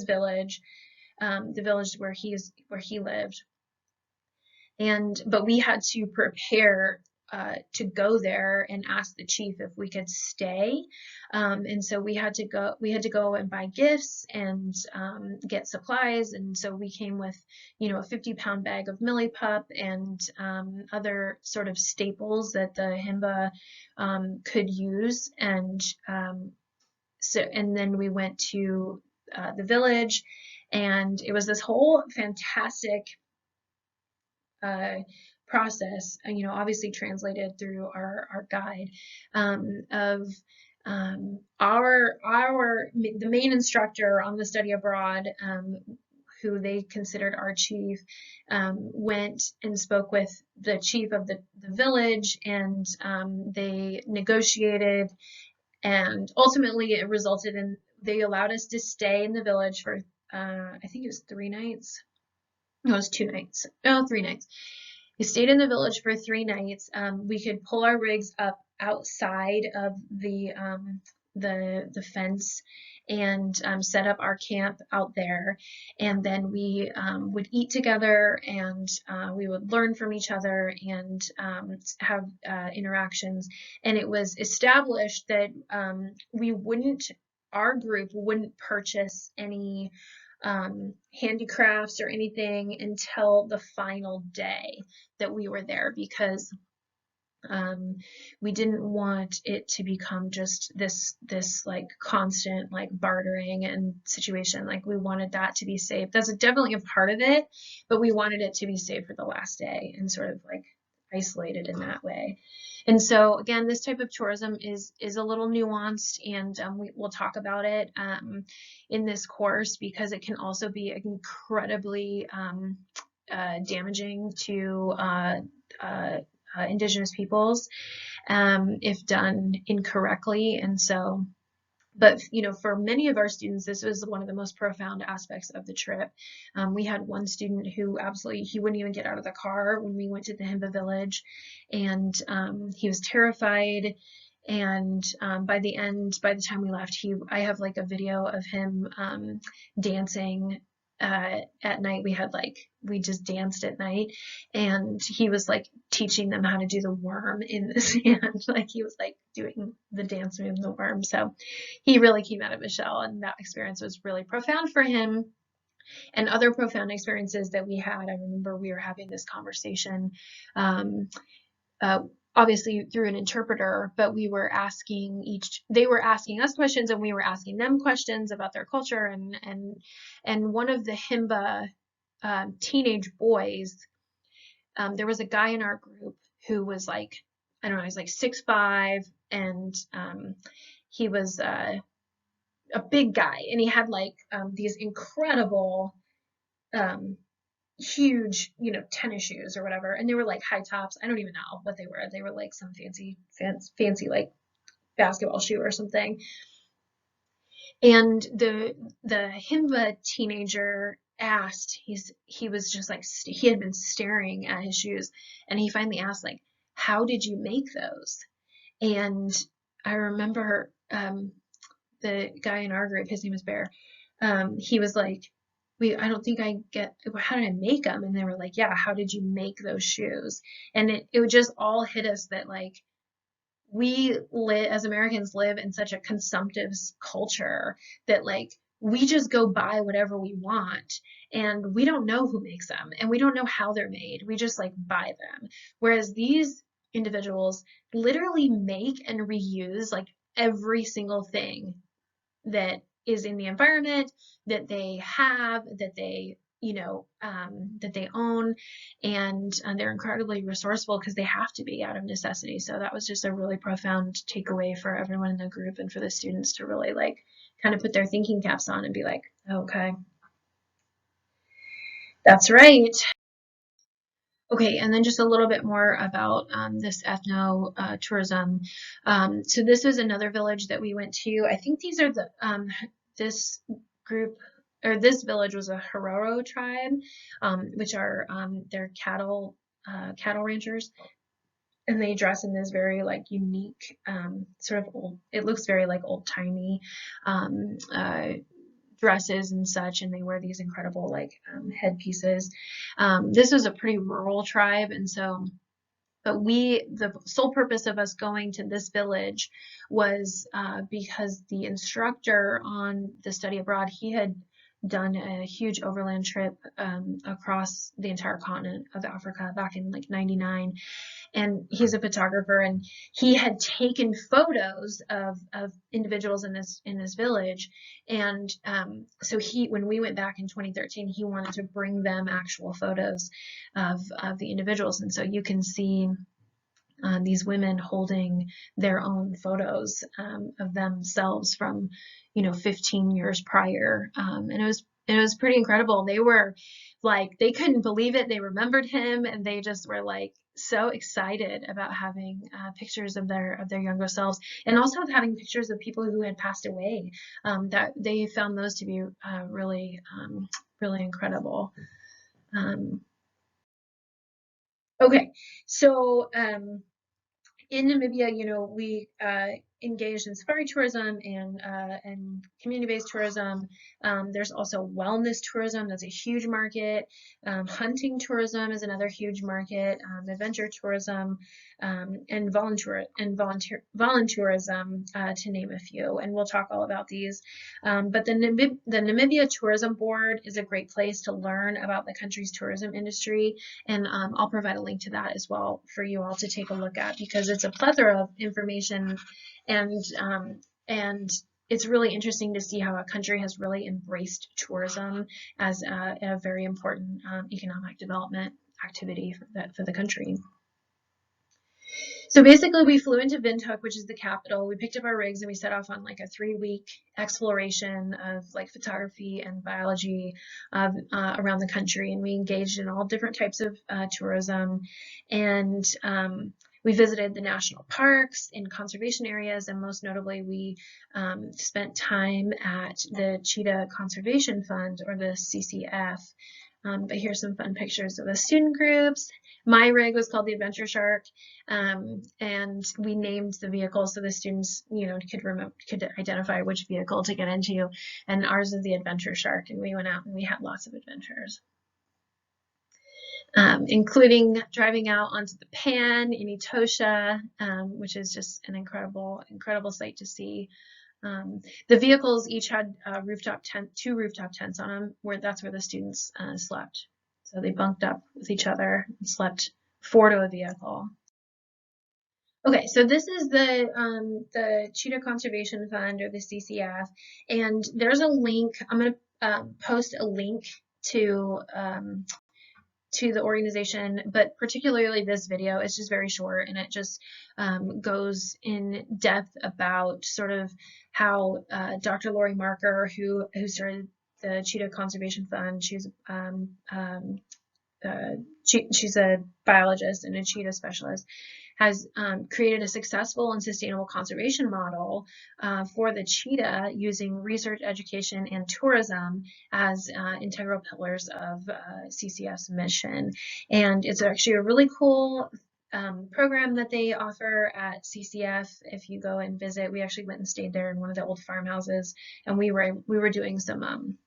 village, the village where he lived. But we had to prepare to go there and ask the chief if we could stay. And so we had to go and buy gifts and get supplies. And so we came with, a 50-pound bag of Millipup and other sort of staples that the Himba could use. And and then we went to the village, and it was this whole fantastic process, obviously translated through our guide, of the main instructor on the study abroad, who they considered our chief, went and spoke with the chief of the village, and they negotiated, and ultimately it resulted in they allowed us to stay in the village for I think it was 3 nights. No, it was 2 nights. No, 3 nights. We stayed in the village for 3 nights. We could pull our rigs up outside of the fence and set up our camp out there. And then we would eat together, and we would learn from each other and have interactions. And it was established that our group wouldn't purchase any handicrafts or anything until the final day that we were there, because we didn't want it to become just this like constant like bartering and situation. Like we wanted that to be safe. That's definitely a part of it, but we wanted it to be safe for the last day and sort of like isolated in that way. And so again, this type of tourism is a little nuanced, and we'll talk about it in this course, because it can also be incredibly damaging to indigenous peoples if done incorrectly. And so But, for many of our students, this was one of the most profound aspects of the trip. We had one student who absolutely, he wouldn't even get out of the car when we went to the Himba village, and he was terrified. And by the time we left, I have like a video of him dancing at night. We just danced at night, and he was like teaching them how to do the worm in the sand. Like he was like doing the dance move, the worm. So he really came out of his shell, and that experience was really profound for him. And other profound experiences that we had, I remember we were having this conversation, um, uh, obviously through an interpreter, but they were asking us questions, and we were asking them questions about their culture. And one of the Himba teenage boys, there was a guy in our group who was like, I don't know, he's like 6'5", and he was a big guy, and he had like these incredible huge, tennis shoes or whatever, and they were like high tops. I don't even know what they were. They were like some fancy like basketball shoe or something. And the Himba teenager asked, he was just like, he had been staring at his shoes, and he finally asked, like, how did you make those? And I remember the guy in our group, his name is Bear, he was like, I don't think I get, how did I make them? And they were like, yeah, how did you make those shoes? And it would just all hit us that like, as Americans live in such a consumptive culture that like, we just go buy whatever we want, and we don't know who makes them, and we don't know how they're made. We just like buy them. Whereas these individuals literally make and reuse like every single thing that is in the environment, that they have, that they that they own, and they're incredibly resourceful because they have to be out of necessity. So that was just a really profound takeaway for everyone in the group and for the students to really like kind of put their thinking caps on and be like, okay, that's right. Okay, and then just a little bit more about this ethno tourism. So this was another village that we went to. I think these are this group, or this village was a Herero tribe, which are they're cattle ranchers, and they dress in this very like unique sort of old. It looks very like old timey um, uh, dresses and such, and they wear these incredible like headpieces. This was a pretty rural tribe, and so, but the sole purpose of us going to this village was because the instructor on the study abroad, he had done a huge overland trip across the entire continent of Africa back in like 99, and he's a photographer, and he had taken photos of individuals in this village. And so when we went back in 2013, he wanted to bring them actual photos of the individuals. And so you can see these women holding their own photos of themselves from 15 years prior, and it was pretty incredible. They were like, they couldn't believe it. They remembered him, and they just were like so excited about having pictures of their younger selves, and also of having pictures of people who had passed away. That they found those to be really incredible. Okay, so in Namibia, we engaged in safari tourism and community-based tourism. There's also wellness tourism. That's a huge market. Hunting tourism is another huge market. Adventure tourism, and voluntourism, to name a few. And we'll talk all about these. But the Namibia Tourism Board is a great place to learn about the country's tourism industry, and I'll provide a link to that as well for you all to take a look at, because it's a plethora of information, and it's really interesting to see how a country has really embraced tourism as a very important economic development activity for the country. So basically, we flew into Windhoek, which is the capital. We picked up our rigs and we set off on like a 3-week exploration of like photography and biology around the country. And we engaged in all different types of tourism. And We visited the national parks and conservation areas, and most notably, we spent time at the Cheetah Conservation Fund, or the CCF. But here's some fun pictures of the student groups. My rig was called the Adventure Shark, and we named the vehicle so the students, could identify which vehicle to get into. And ours is the Adventure Shark, and we went out and we had lots of adventures. Including driving out onto the Pan in Etosha, which is just an incredible sight to see. The vehicles each had two rooftop tents on them, that's where the students slept. So they bunked up with each other and slept 4 to a vehicle. Okay, so this is the Cheetah Conservation Fund, or the CCF, and there's a link. I'm going to post a link to the organization, but particularly this video. It's just very short, and it just goes in depth about sort of how Dr. Lori Marker, who started the Cheetah Conservation Fund, she's a biologist and a cheetah specialist, has created a successful and sustainable conservation model for the cheetah using research, education, and tourism as integral pillars of CCF's mission. And it's actually a really cool program that they offer at CCF. If you go and visit, we actually went and stayed there in one of the old farmhouses, and we were doing some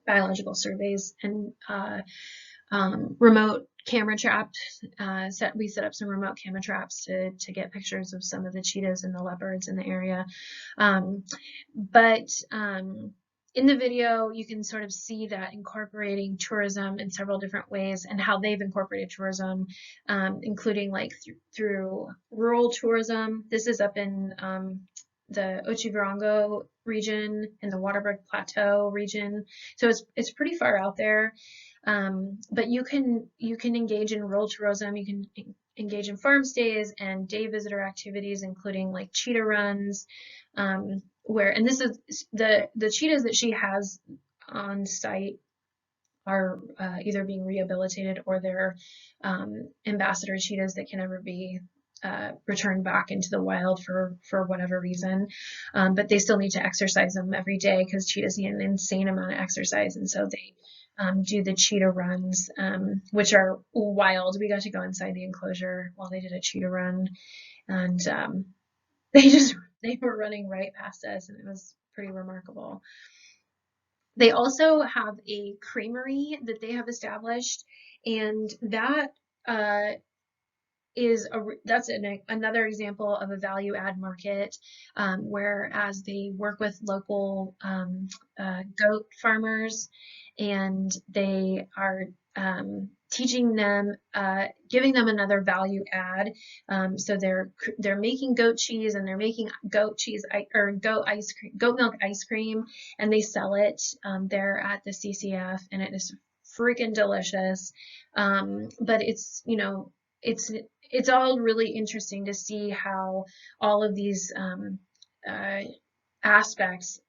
biological surveys and remote camera traps. We set up some remote camera traps to get pictures of some of the cheetahs and the leopards in the area. But in the video, you can sort of see that incorporating tourism in several different ways, and how they've incorporated tourism, including like through rural tourism. This is up in the Otjiwarongo region and the Waterberg Plateau region. So it's pretty far out there. But you can engage in rural tourism. You can engage in farm stays and day visitor activities, including like cheetah runs, and this is the cheetahs that she has on site are either being rehabilitated, or they're ambassador cheetahs that can never be returned back into the wild for whatever reason. But they still need to exercise them every day, because cheetahs need an insane amount of exercise, and so they do the cheetah runs, which are wild. We got to go inside the enclosure while they did a cheetah run, and they were running right past us, and it was pretty remarkable. They also have a creamery that they have established, and that that's another example of a value add market, whereas they work with local goat farmers, and they are teaching them, giving them another value add. So they're making goat cheese, and they're making goat milk ice cream, and they sell it there at the CCF, and it is freaking delicious. But it's all really interesting to see how all of these aspects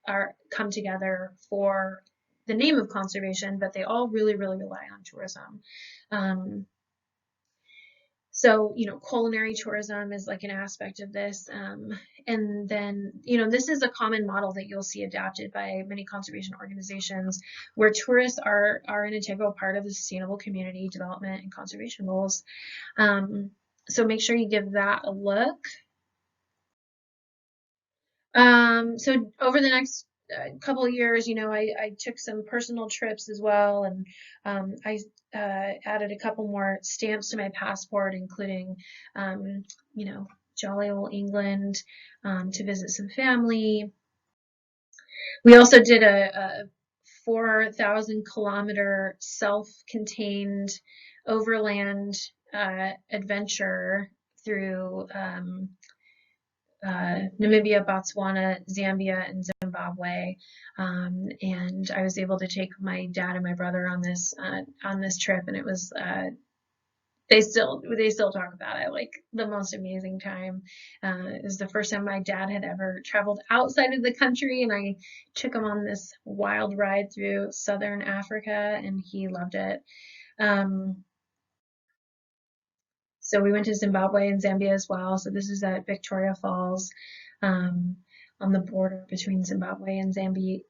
come together for the name of conservation, but they all really, really rely on tourism. So, culinary tourism is like an aspect of this. And then, this is a common model that you'll see adapted by many conservation organizations, where tourists are an integral part of the sustainable community development and conservation goals. So make sure you give that a look. So over the next couple of years, I took some personal trips as well, and I added a couple more stamps to my passport, including, jolly old England, to visit some family. We also did a 4,000 kilometer self-contained overland adventure through Namibia, Botswana, Zambia, and Zimbabwe, and I was able to take my dad and my brother on this trip, and it was they still talk about it like the most amazing time. It was the first time my dad had ever traveled outside of the country, and I took him on this wild ride through southern Africa, and he loved it. So we went to Zimbabwe and Zambia as well. So this is at Victoria Falls, um, on the border between Zimbabwe and Zambia.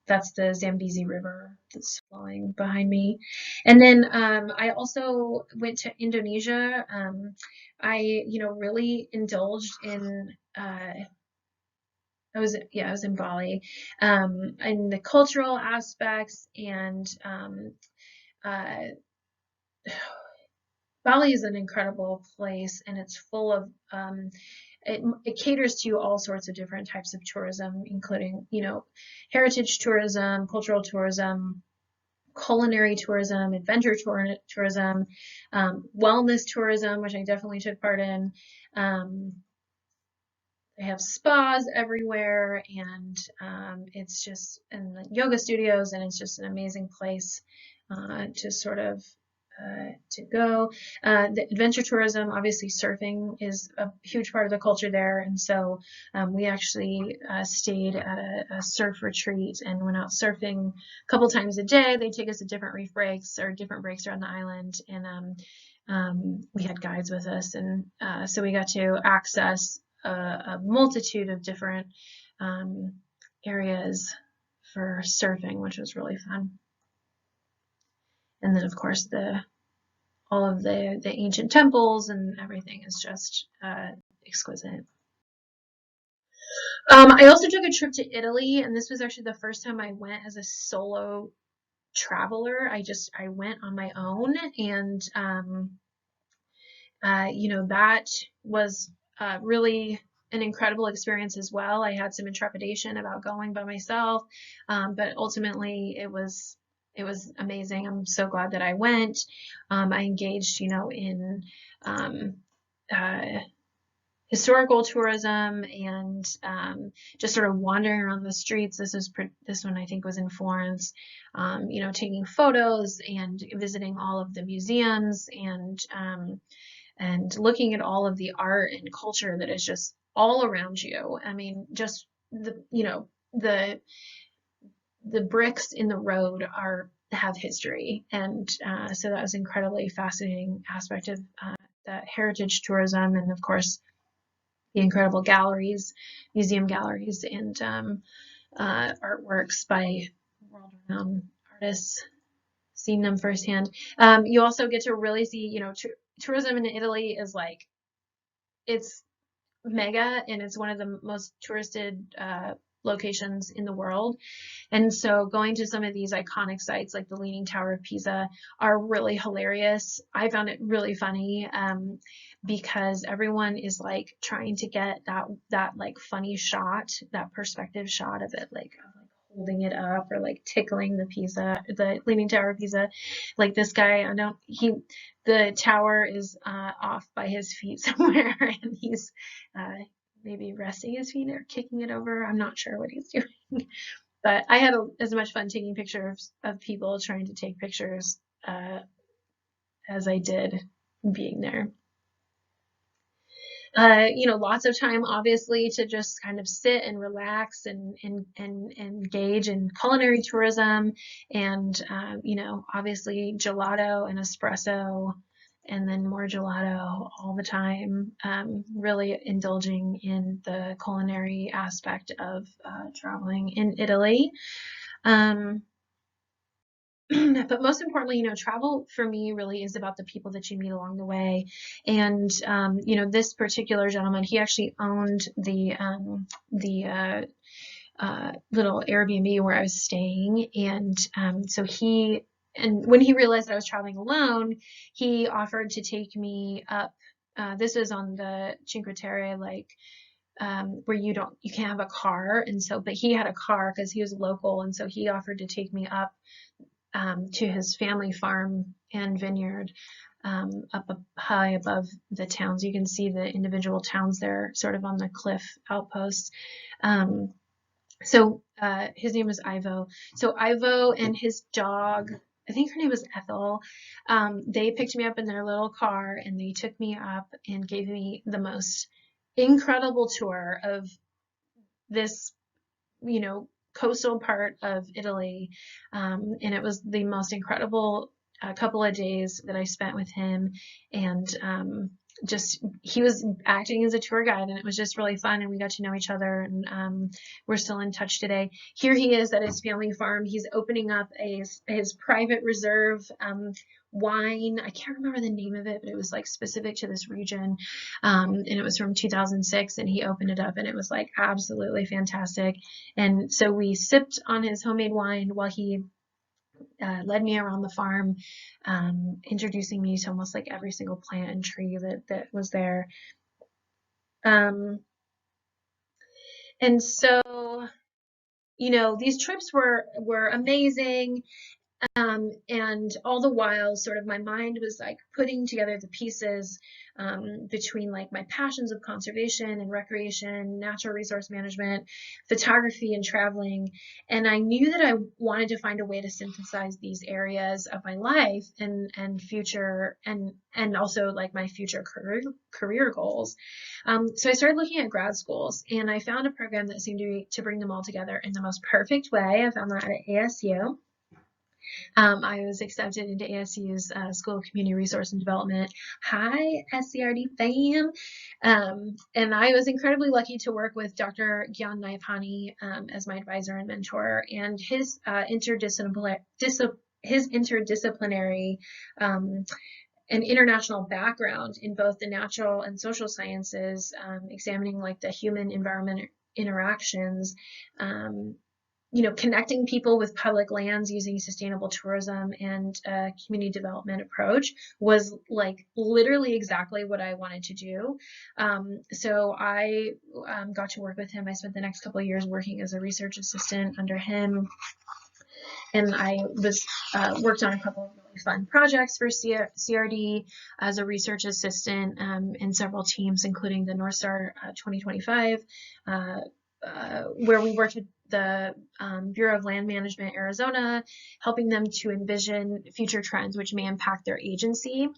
That's the Zambezi River that's flowing behind me. And then I also went to Indonesia. I, really indulged in. I was in Bali, in the cultural aspects and uh, Bali is an incredible place, and it's full of it caters to all sorts of different types of tourism, including, heritage tourism, cultural tourism, culinary tourism, tourism, wellness tourism, which I definitely took part in. Um, they have spas everywhere, and it's just and the yoga studios, and it's just an amazing place to sort of to go. The adventure tourism, obviously, surfing is a huge part of the culture there, and so we actually stayed at a surf retreat and went out surfing a couple times a day. They take us to different reef breaks or different breaks around the island, and we had guides with us, and so we got to access a multitude of different areas for surfing, which was really fun. And then, of course, all of the ancient temples and everything is just exquisite. I also took a trip to Italy, and this was actually the first time I went as a solo traveler. I went on my own, and that was really an incredible experience as well. I had some intrepidation about going by myself, but ultimately it was amazing. I'm so glad that I went. I engaged, in uh, historical tourism and just sort of wandering around the streets. This one I think was in Florence. Taking photos and visiting all of the museums and looking at all of the art and culture that is just all around you. I mean, just the bricks in the road have history, and so that was an incredibly fascinating aspect of that heritage tourism, and of course the incredible galleries, museum galleries, and artworks by world-renowned artists. Seeing them firsthand. You also get to really see, tourism in Italy is like it's mega, and it's one of the most touristed locations in the world. And so going to some of these iconic sites like the Leaning Tower of Pisa are really hilarious. I found it really funny because everyone is like trying to get that like funny shot, that perspective shot of it, like holding it up or like tickling the Leaning Tower of Pisa. Like this guy, the tower is off by his feet somewhere, and he's maybe resting his feet or kicking it over. I'm not sure what he's doing. But I had as much fun taking pictures of people trying to take pictures as I did being there. Lots of time, obviously, to just kind of sit and relax and engage in culinary tourism and, obviously gelato and espresso and then more gelato all the time. Really indulging in the culinary aspect of traveling in Italy. But most importantly, travel for me really is about the people that you meet along the way. And, this particular gentleman, he actually owned the little Airbnb where I was staying. And and when he realized that I was traveling alone, he offered to take me up. This was on the Cinque Terre, like, where you can't have a car. And so, but he had a car because he was local. And so he offered to take me up to his family farm and vineyard up high above the towns. You can see the individual towns there sort of on the cliff outposts. So his name was Ivo. So Ivo and his dog, I think her name was Ethel, they picked me up in their little car and they took me up and gave me the most incredible tour of this, coastal part of Italy. And it was the most incredible a couple of days that I spent with him, and just he was acting as a tour guide, and it was just really fun, and we got to know each other, and we're still in touch today. Here he is at his family farm. He's opening up his private reserve wine. I can't remember the name of it, but it was like specific to this region, and it was from 2006, and he opened it up, and it was like absolutely fantastic. And so we sipped on his homemade wine while he led me around the farm, introducing me to almost like every single plant and tree that was there. And so, these trips were amazing. And all the while, sort of my mind was like putting together the pieces between like my passions of conservation and recreation, natural resource management, photography, and traveling. And I knew that I wanted to find a way to synthesize these areas of my life and future and also like my future career goals. So I started looking at grad schools, and I found a program that seemed to bring them all together in the most perfect way. I found that at ASU. I was accepted into ASU's School of Community Resource and Development. Hi, SCRD fam. And I was incredibly lucky to work with Dr. Gyan Naipani as my advisor and mentor, and his interdisciplinary and international background in both the natural and social sciences, examining like the human environment interactions, connecting people with public lands using sustainable tourism and community development approach was like literally exactly what I wanted to do. So I got to work with him. I spent the next couple of years working as a research assistant under him. And I was worked on a couple of really fun projects for CRD as a research assistant in several teams, including the North Star 2025, where we worked with the Bureau of Land Management Arizona, helping them to envision future trends which may impact their agency.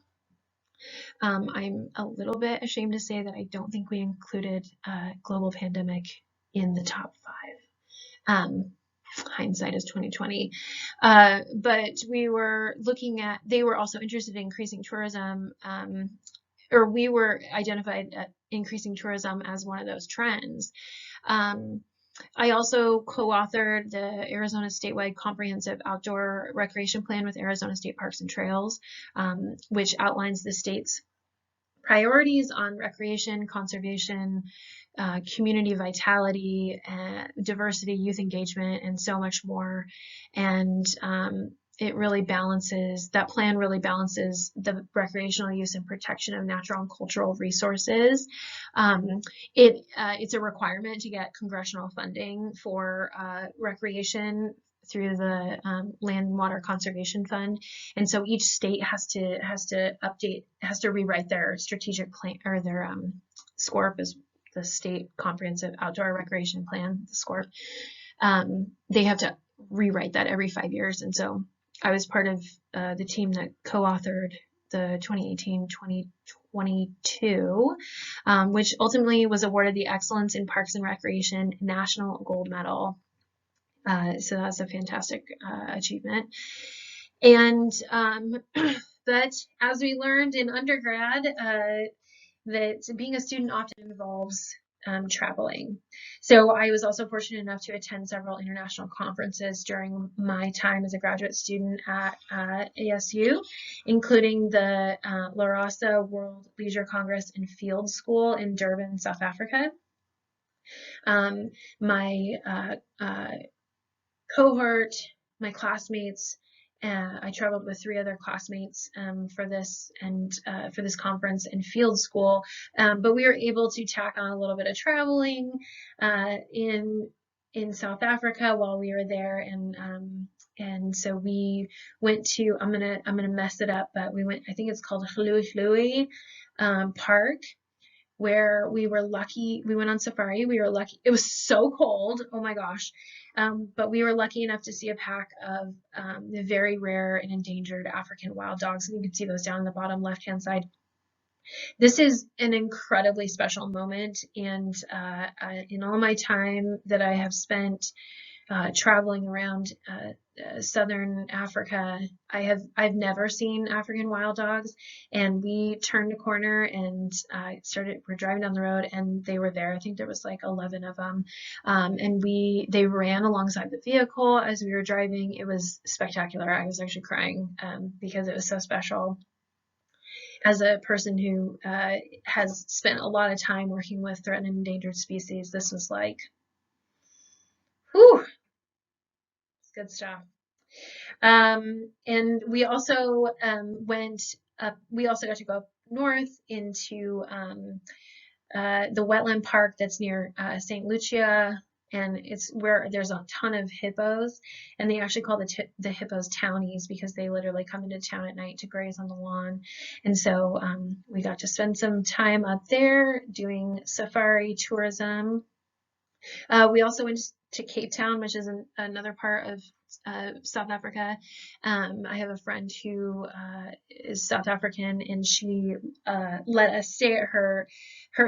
I'm a little bit ashamed to say that I don't think we included global pandemic in the top 5. Hindsight is 2020. But we were looking at, they were also interested in increasing tourism, or we were identified at increasing tourism as one of those trends. I also co-authored the Arizona Statewide Comprehensive Outdoor Recreation Plan with Arizona State Parks and Trails, which outlines the state's priorities on recreation, conservation, community vitality, diversity, youth engagement, and so much more. And it really balances, that plan really balances the recreational use and protection of natural and cultural resources. It's a requirement to get congressional funding for recreation through the Land and Water Conservation Fund, and so each state has to rewrite their strategic plan, or their SCORP is the State Comprehensive Outdoor Recreation Plan, the SCORP. They have to rewrite that every 5 years, and so I was part of the team that co-authored the 2018-2022, which ultimately was awarded the Excellence in Parks and Recreation National Gold Medal. So that's a fantastic achievement. And but as we learned in undergrad, that being a student often involves traveling. So I was also fortunate enough to attend several international conferences during my time as a graduate student at ASU, including the La Raza World Leisure Congress and Field School in Durban, South Africa. My cohort, my classmates, I traveled with 3 other classmates for this conference and field school, but we were able to tack on a little bit of traveling in South Africa while we were there, and so we went to, I'm gonna mess it up, but we went, I think it's called Hlui Park, where we were lucky. We went on safari. We were lucky. It was so cold. Oh my gosh. But we were lucky enough to see a pack of the very rare and endangered African wild dogs. And you can see those down in the bottom left-hand side. This is an incredibly special moment. And in all my time that I have spent traveling around southern Africa. I've never seen African wild dogs, and we turned a corner and we're driving down the road, and they were there. I think there was like 11 of them, and they ran alongside the vehicle as we were driving. It was spectacular. I was actually crying because it was so special. As a person who has spent a lot of time working with threatened and endangered species, this was like, whew, it's good stuff. And we also went up, we also got to go up north into the wetland park that's near St. Lucia, and it's where there's a ton of hippos, and they actually call the hippos townies because they literally come into town at night to graze on the lawn. And so we got to spend some time up there doing safari tourism. We also went to Cape Town, which is another part of South Africa. I have a friend who is South African, and she let us stay at her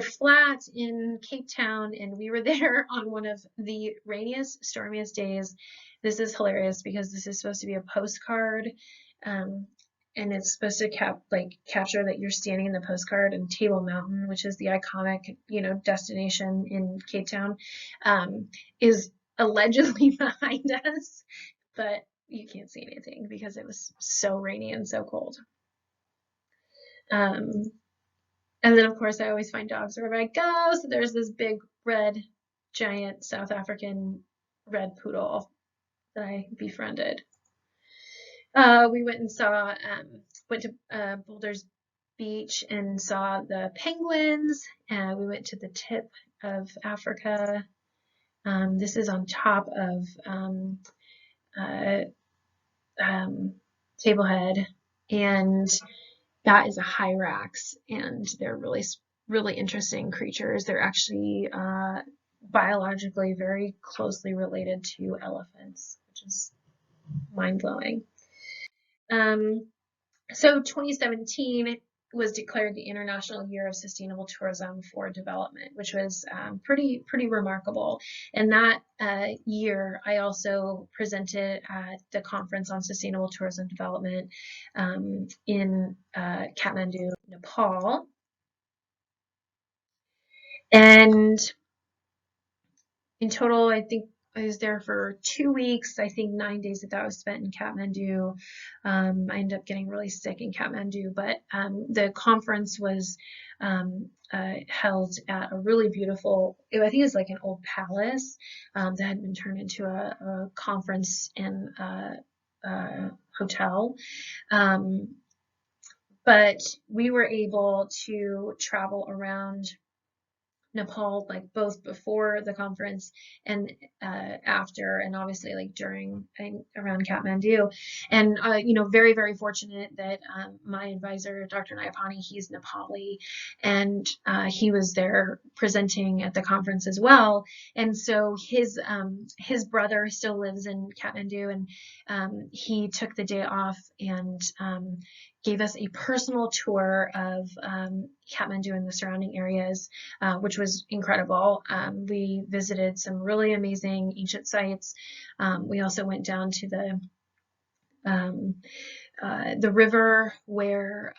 flat in Cape Town, and we were there on one of the rainiest, stormiest days. This is hilarious because this is supposed to be a postcard. And it's supposed to capture that you're standing in the postcard, and Table Mountain, which is the iconic, destination in Cape Town, is allegedly behind us, but you can't see anything because it was so rainy and so cold. And then of course I always find dogs wherever I go. So there's this big red, giant South African red poodle that I befriended. We went and went to Boulders Beach and saw the penguins. We went to the tip of Africa. This is on top of Tablehead, and that is a hyrax, and they're really, really interesting creatures. They're actually biologically very closely related to elephants, which is mind-blowing. So 2017 was declared the International Year of Sustainable Tourism for Development, which was pretty remarkable. And that year, I also presented at the Conference on Sustainable Tourism Development in Kathmandu, Nepal. And in total, I think I was there for 2 weeks. I think 9 days of that was spent in Kathmandu. I ended up getting really sick in Kathmandu, but the conference was held at a really beautiful, I think it's like an old palace that had been turned into a conference and hotel. But we were able to travel around Nepal, like both before the conference and after, and obviously like during and around Kathmandu. And very, very fortunate that my advisor, Dr. Nayapani, he's Nepali, and he was there presenting at the conference as well. And so his brother still lives in Kathmandu, and he took the day off and gave us a personal tour of Kathmandu and the surrounding areas, which was incredible. We visited some really amazing ancient sites. We also went down to the river where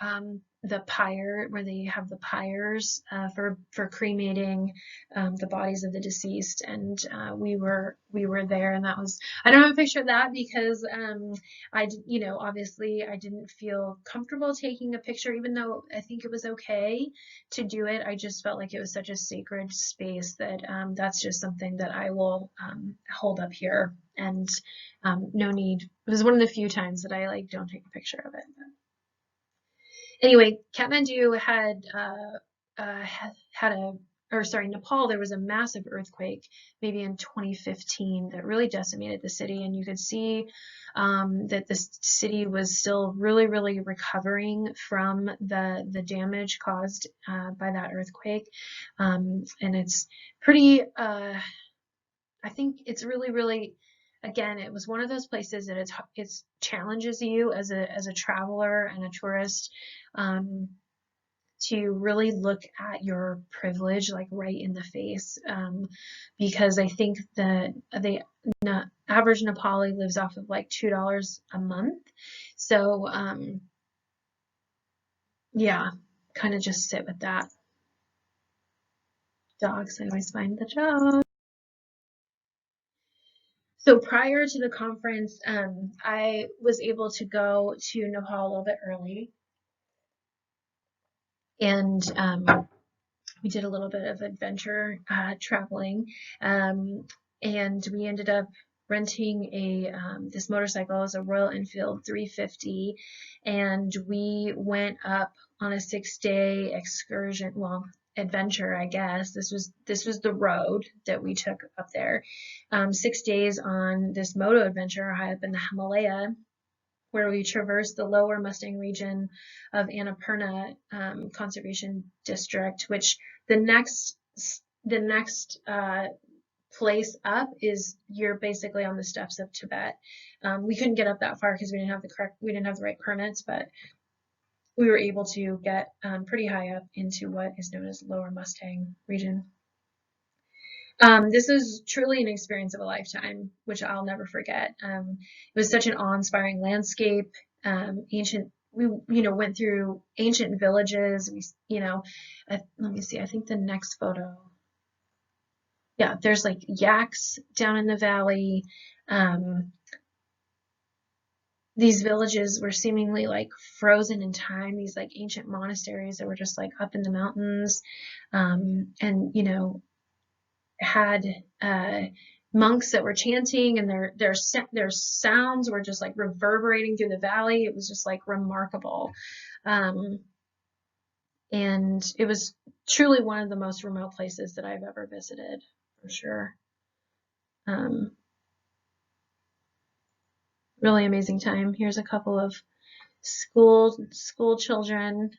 where they have the pyres for cremating the bodies of the deceased, and we were there, and that was, I don't have a picture of that because obviously I didn't feel comfortable taking a picture, even though I think it was okay to do it. I just felt like it was such a sacred space that that's just something that I will hold up here, and no need. It was one of the few times that I don't take a picture of it. Anyway, Kathmandu Nepal, there was a massive earthquake maybe in 2015 that really decimated the city, and you could see that the city was still really, really recovering from the damage caused by that earthquake. And it's pretty, I think it's really, really, again, it was one of those places that it challenges you as a traveler and a tourist. to really look at your privilege like right in the face, because I think that the average Nepali lives off of like $2 a month. So yeah, kind of just sit with that. Dogs, I always find the job. So prior to the conference, I was able to go to Nepal a little bit early, and we did a little bit of adventure traveling, and we ended up renting this motorcycle. It was a Royal Enfield 350, and we went up on a 6-day excursion. Well, adventure, I guess. This was the road that we took up there. 6 days on this moto adventure high up in the Himalaya, where we traversed the lower Mustang region of Annapurna Conservation District, which the next place up is you're basically on the steppes of Tibet. We couldn't get up that far because we didn't have the right permits, but we were able to get pretty high up into what is known as lower Mustang region. This is truly an experience of a lifetime, which I'll never forget. It was such an awe-inspiring landscape. We went through ancient villages. Let me see. I think the next photo. Yeah, there's like yaks down in the valley. These villages were seemingly like frozen in time. These like ancient monasteries that were just like up in the mountains, and had monks that were chanting, and their sounds were just like reverberating through the valley. It was just like remarkable, and it was truly one of the most remote places that I've ever visited, for sure. Really amazing time. Here's a couple of school children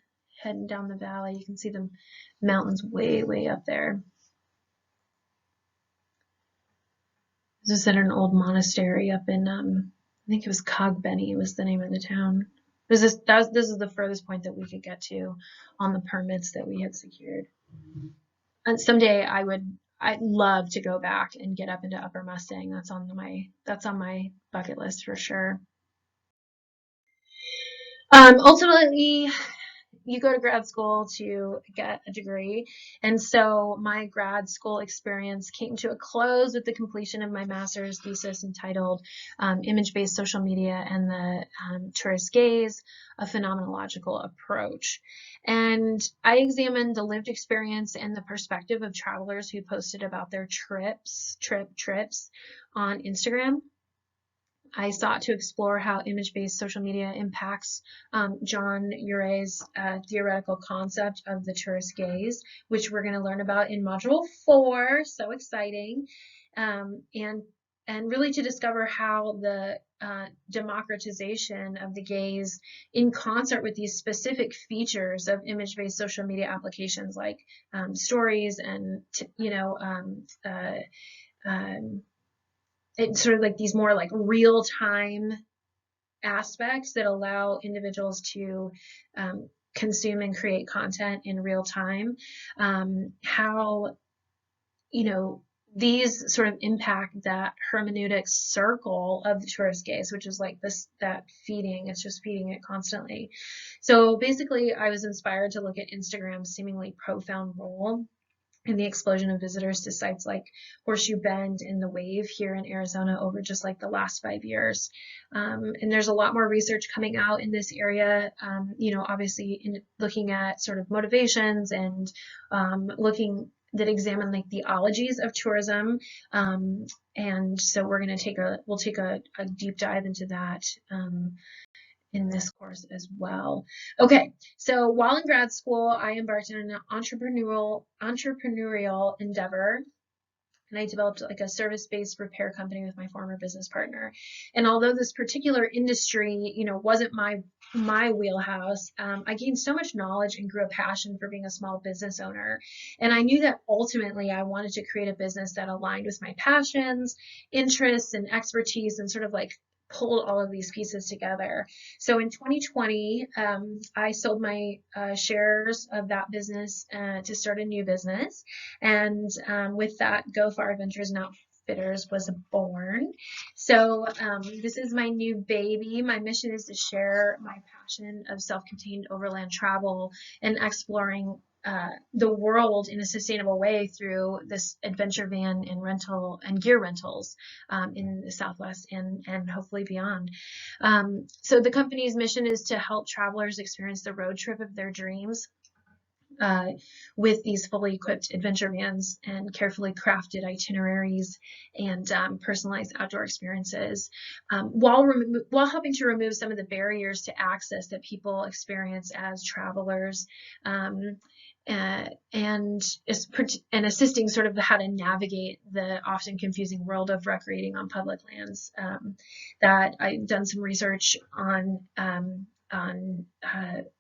heading down the valley. You can see the mountains way up there. This is at an old monastery up in, I think it was Cogbeny was the name of the town. This is the furthest point that we could get to on the permits that we had secured. And someday I'd love to go back and get up into Upper Mustang. That's on my bucket list for sure. Ultimately, you go to grad school to get a degree. And so my grad school experience came to a close with the completion of my master's thesis entitled Image-Based Social Media and the Tourist Gaze, a Phenomenological Approach. And I examined the lived experience and the perspective of travelers who posted about their trips on Instagram. I sought to explore how image-based social media impacts John Urey's theoretical concept of the tourist gaze, which we're going to learn about in Module 4. So exciting. And really to discover how the democratization of the gaze in concert with these specific features of image-based social media applications like stories and, it's sort of like these more like real-time aspects that allow individuals to consume and create content in real time, how these sort of impact that hermeneutic circle of the tourist gaze, which is like it's just feeding it constantly. So basically I was inspired to look at Instagram's seemingly profound role and the explosion of visitors to sites like Horseshoe Bend and the Wave here in Arizona over just like the last 5 years. And there's a lot more research coming out in this area, obviously in looking at sort of motivations and that examine like the ologies of tourism. And so we'll take a deep dive into that in this course as well. Okay, so while in grad school, I embarked on an entrepreneurial endeavor, and I developed like a service-based repair company with my former business partner. And although this particular industry, wasn't my wheelhouse, I gained so much knowledge and grew a passion for being a small business owner. And I knew that ultimately I wanted to create a business that aligned with my passions, interests, and expertise, and sort of like pulled all of these pieces together. So in 2020, I sold my shares of that business to start a new business. And with that, Go Far Adventures and Outfitters was born. So this is my new baby. My mission is to share my passion of self-contained overland travel and exploring the world in a sustainable way through this adventure van and rental and gear rentals in the Southwest and hopefully beyond. So the company's mission is to help travelers experience the road trip of their dreams uh, with these fully equipped adventure vans and carefully crafted itineraries and personalized outdoor experiences, while helping to remove some of the barriers to access that people experience as travelers. And assisting sort of how to navigate the often confusing world of recreating on public lands. That I've done some research on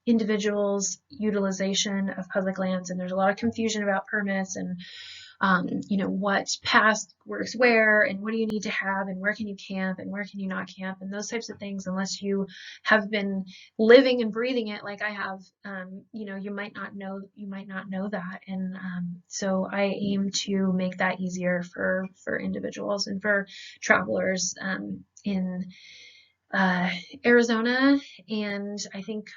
individuals' utilization of public lands, and there's a lot of confusion about permits and what pass works where, and what do you need to have, and where can you camp, and where can you not camp, and those types of things, unless you have been living and breathing it like I have. You might not know that, and so I aim to make that easier for individuals and for travelers in Arizona. And I think,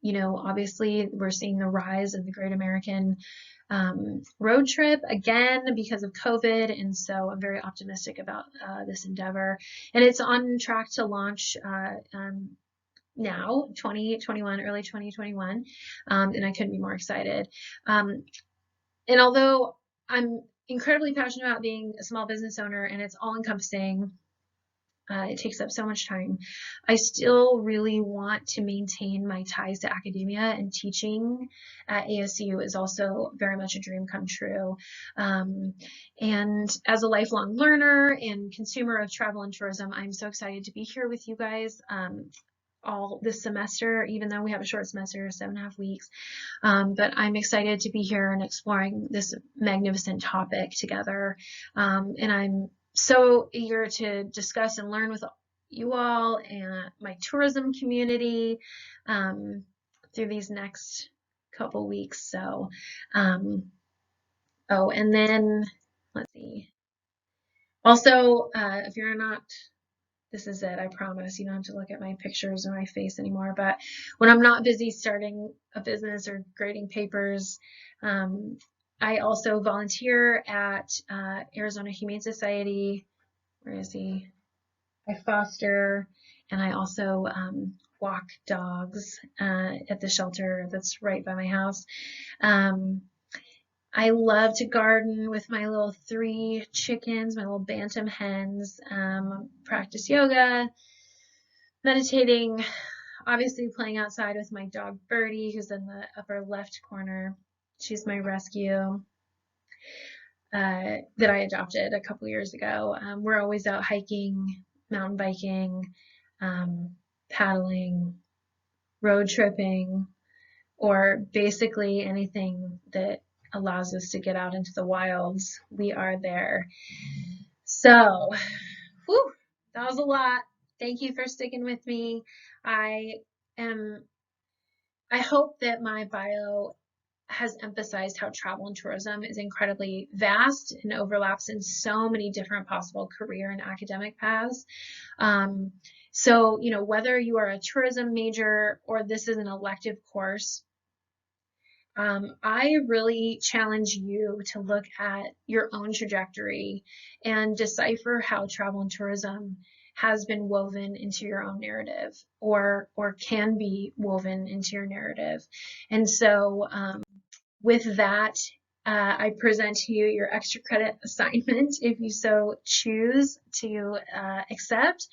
obviously we're seeing the rise of the Great American road trip again because of COVID. And so I'm very optimistic about this endeavor. And it's on track to launch now, 2021, early 2021. And I couldn't be more excited. And although I'm incredibly passionate about being a small business owner and it's all encompassing, it takes up so much time, I still really want to maintain my ties to academia, and teaching at ASU is also very much a dream come true. And as a lifelong learner and consumer of travel and tourism, I'm so excited to be here with you guys all this semester, even though we have a short semester, 7.5 weeks. But I'm excited to be here and exploring this magnificent topic together. And I'm so eager to discuss and learn with you all and my tourism community through these next couple weeks. So, oh, and then let's see. Also, if you're not, this is it, I promise. You don't have to look at my pictures or my face anymore. But when I'm not busy starting a business or grading papers, I also volunteer at Arizona Humane Society. Where is he? I foster, and I also walk dogs at the shelter that's right by my house. I love to garden with my little 3 chickens, my little bantam hens, practice yoga, meditating, obviously playing outside with my dog Birdie, who's in the upper left corner. She's my rescue that I adopted a couple years ago. We're always out hiking, mountain biking, paddling, road tripping, or basically anything that allows us to get out into the wilds. We are there. So, whew, that was a lot. Thank you for sticking with me. I hope that my bio has emphasized how travel and tourism is incredibly vast and overlaps in so many different possible career and academic paths. So, whether you are a tourism major or this is an elective course, I really challenge you to look at your own trajectory and decipher how travel and tourism has been woven into your own narrative, or can be woven into your narrative. And so with that, I present to you your extra credit assignment if you so choose to accept.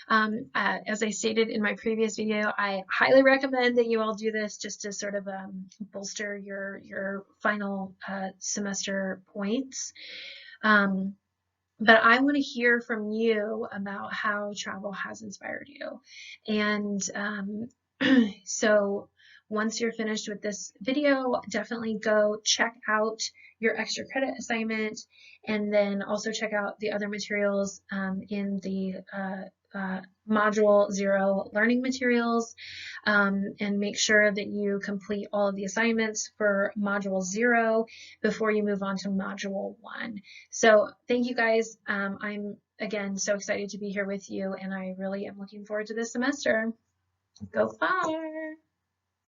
As I stated in my previous video, I highly recommend that you all do this just to sort of bolster your final semester points. But I want to hear from you about how travel has inspired you. And so once you're finished with this video, definitely go check out your extra credit assignment, and then also check out the other materials in the Module 0 learning materials, and make sure that you complete all of the assignments for Module 0 before you move on to Module 1. So thank you guys. I'm, again, so excited to be here with you, and I really am looking forward to this semester. Go far!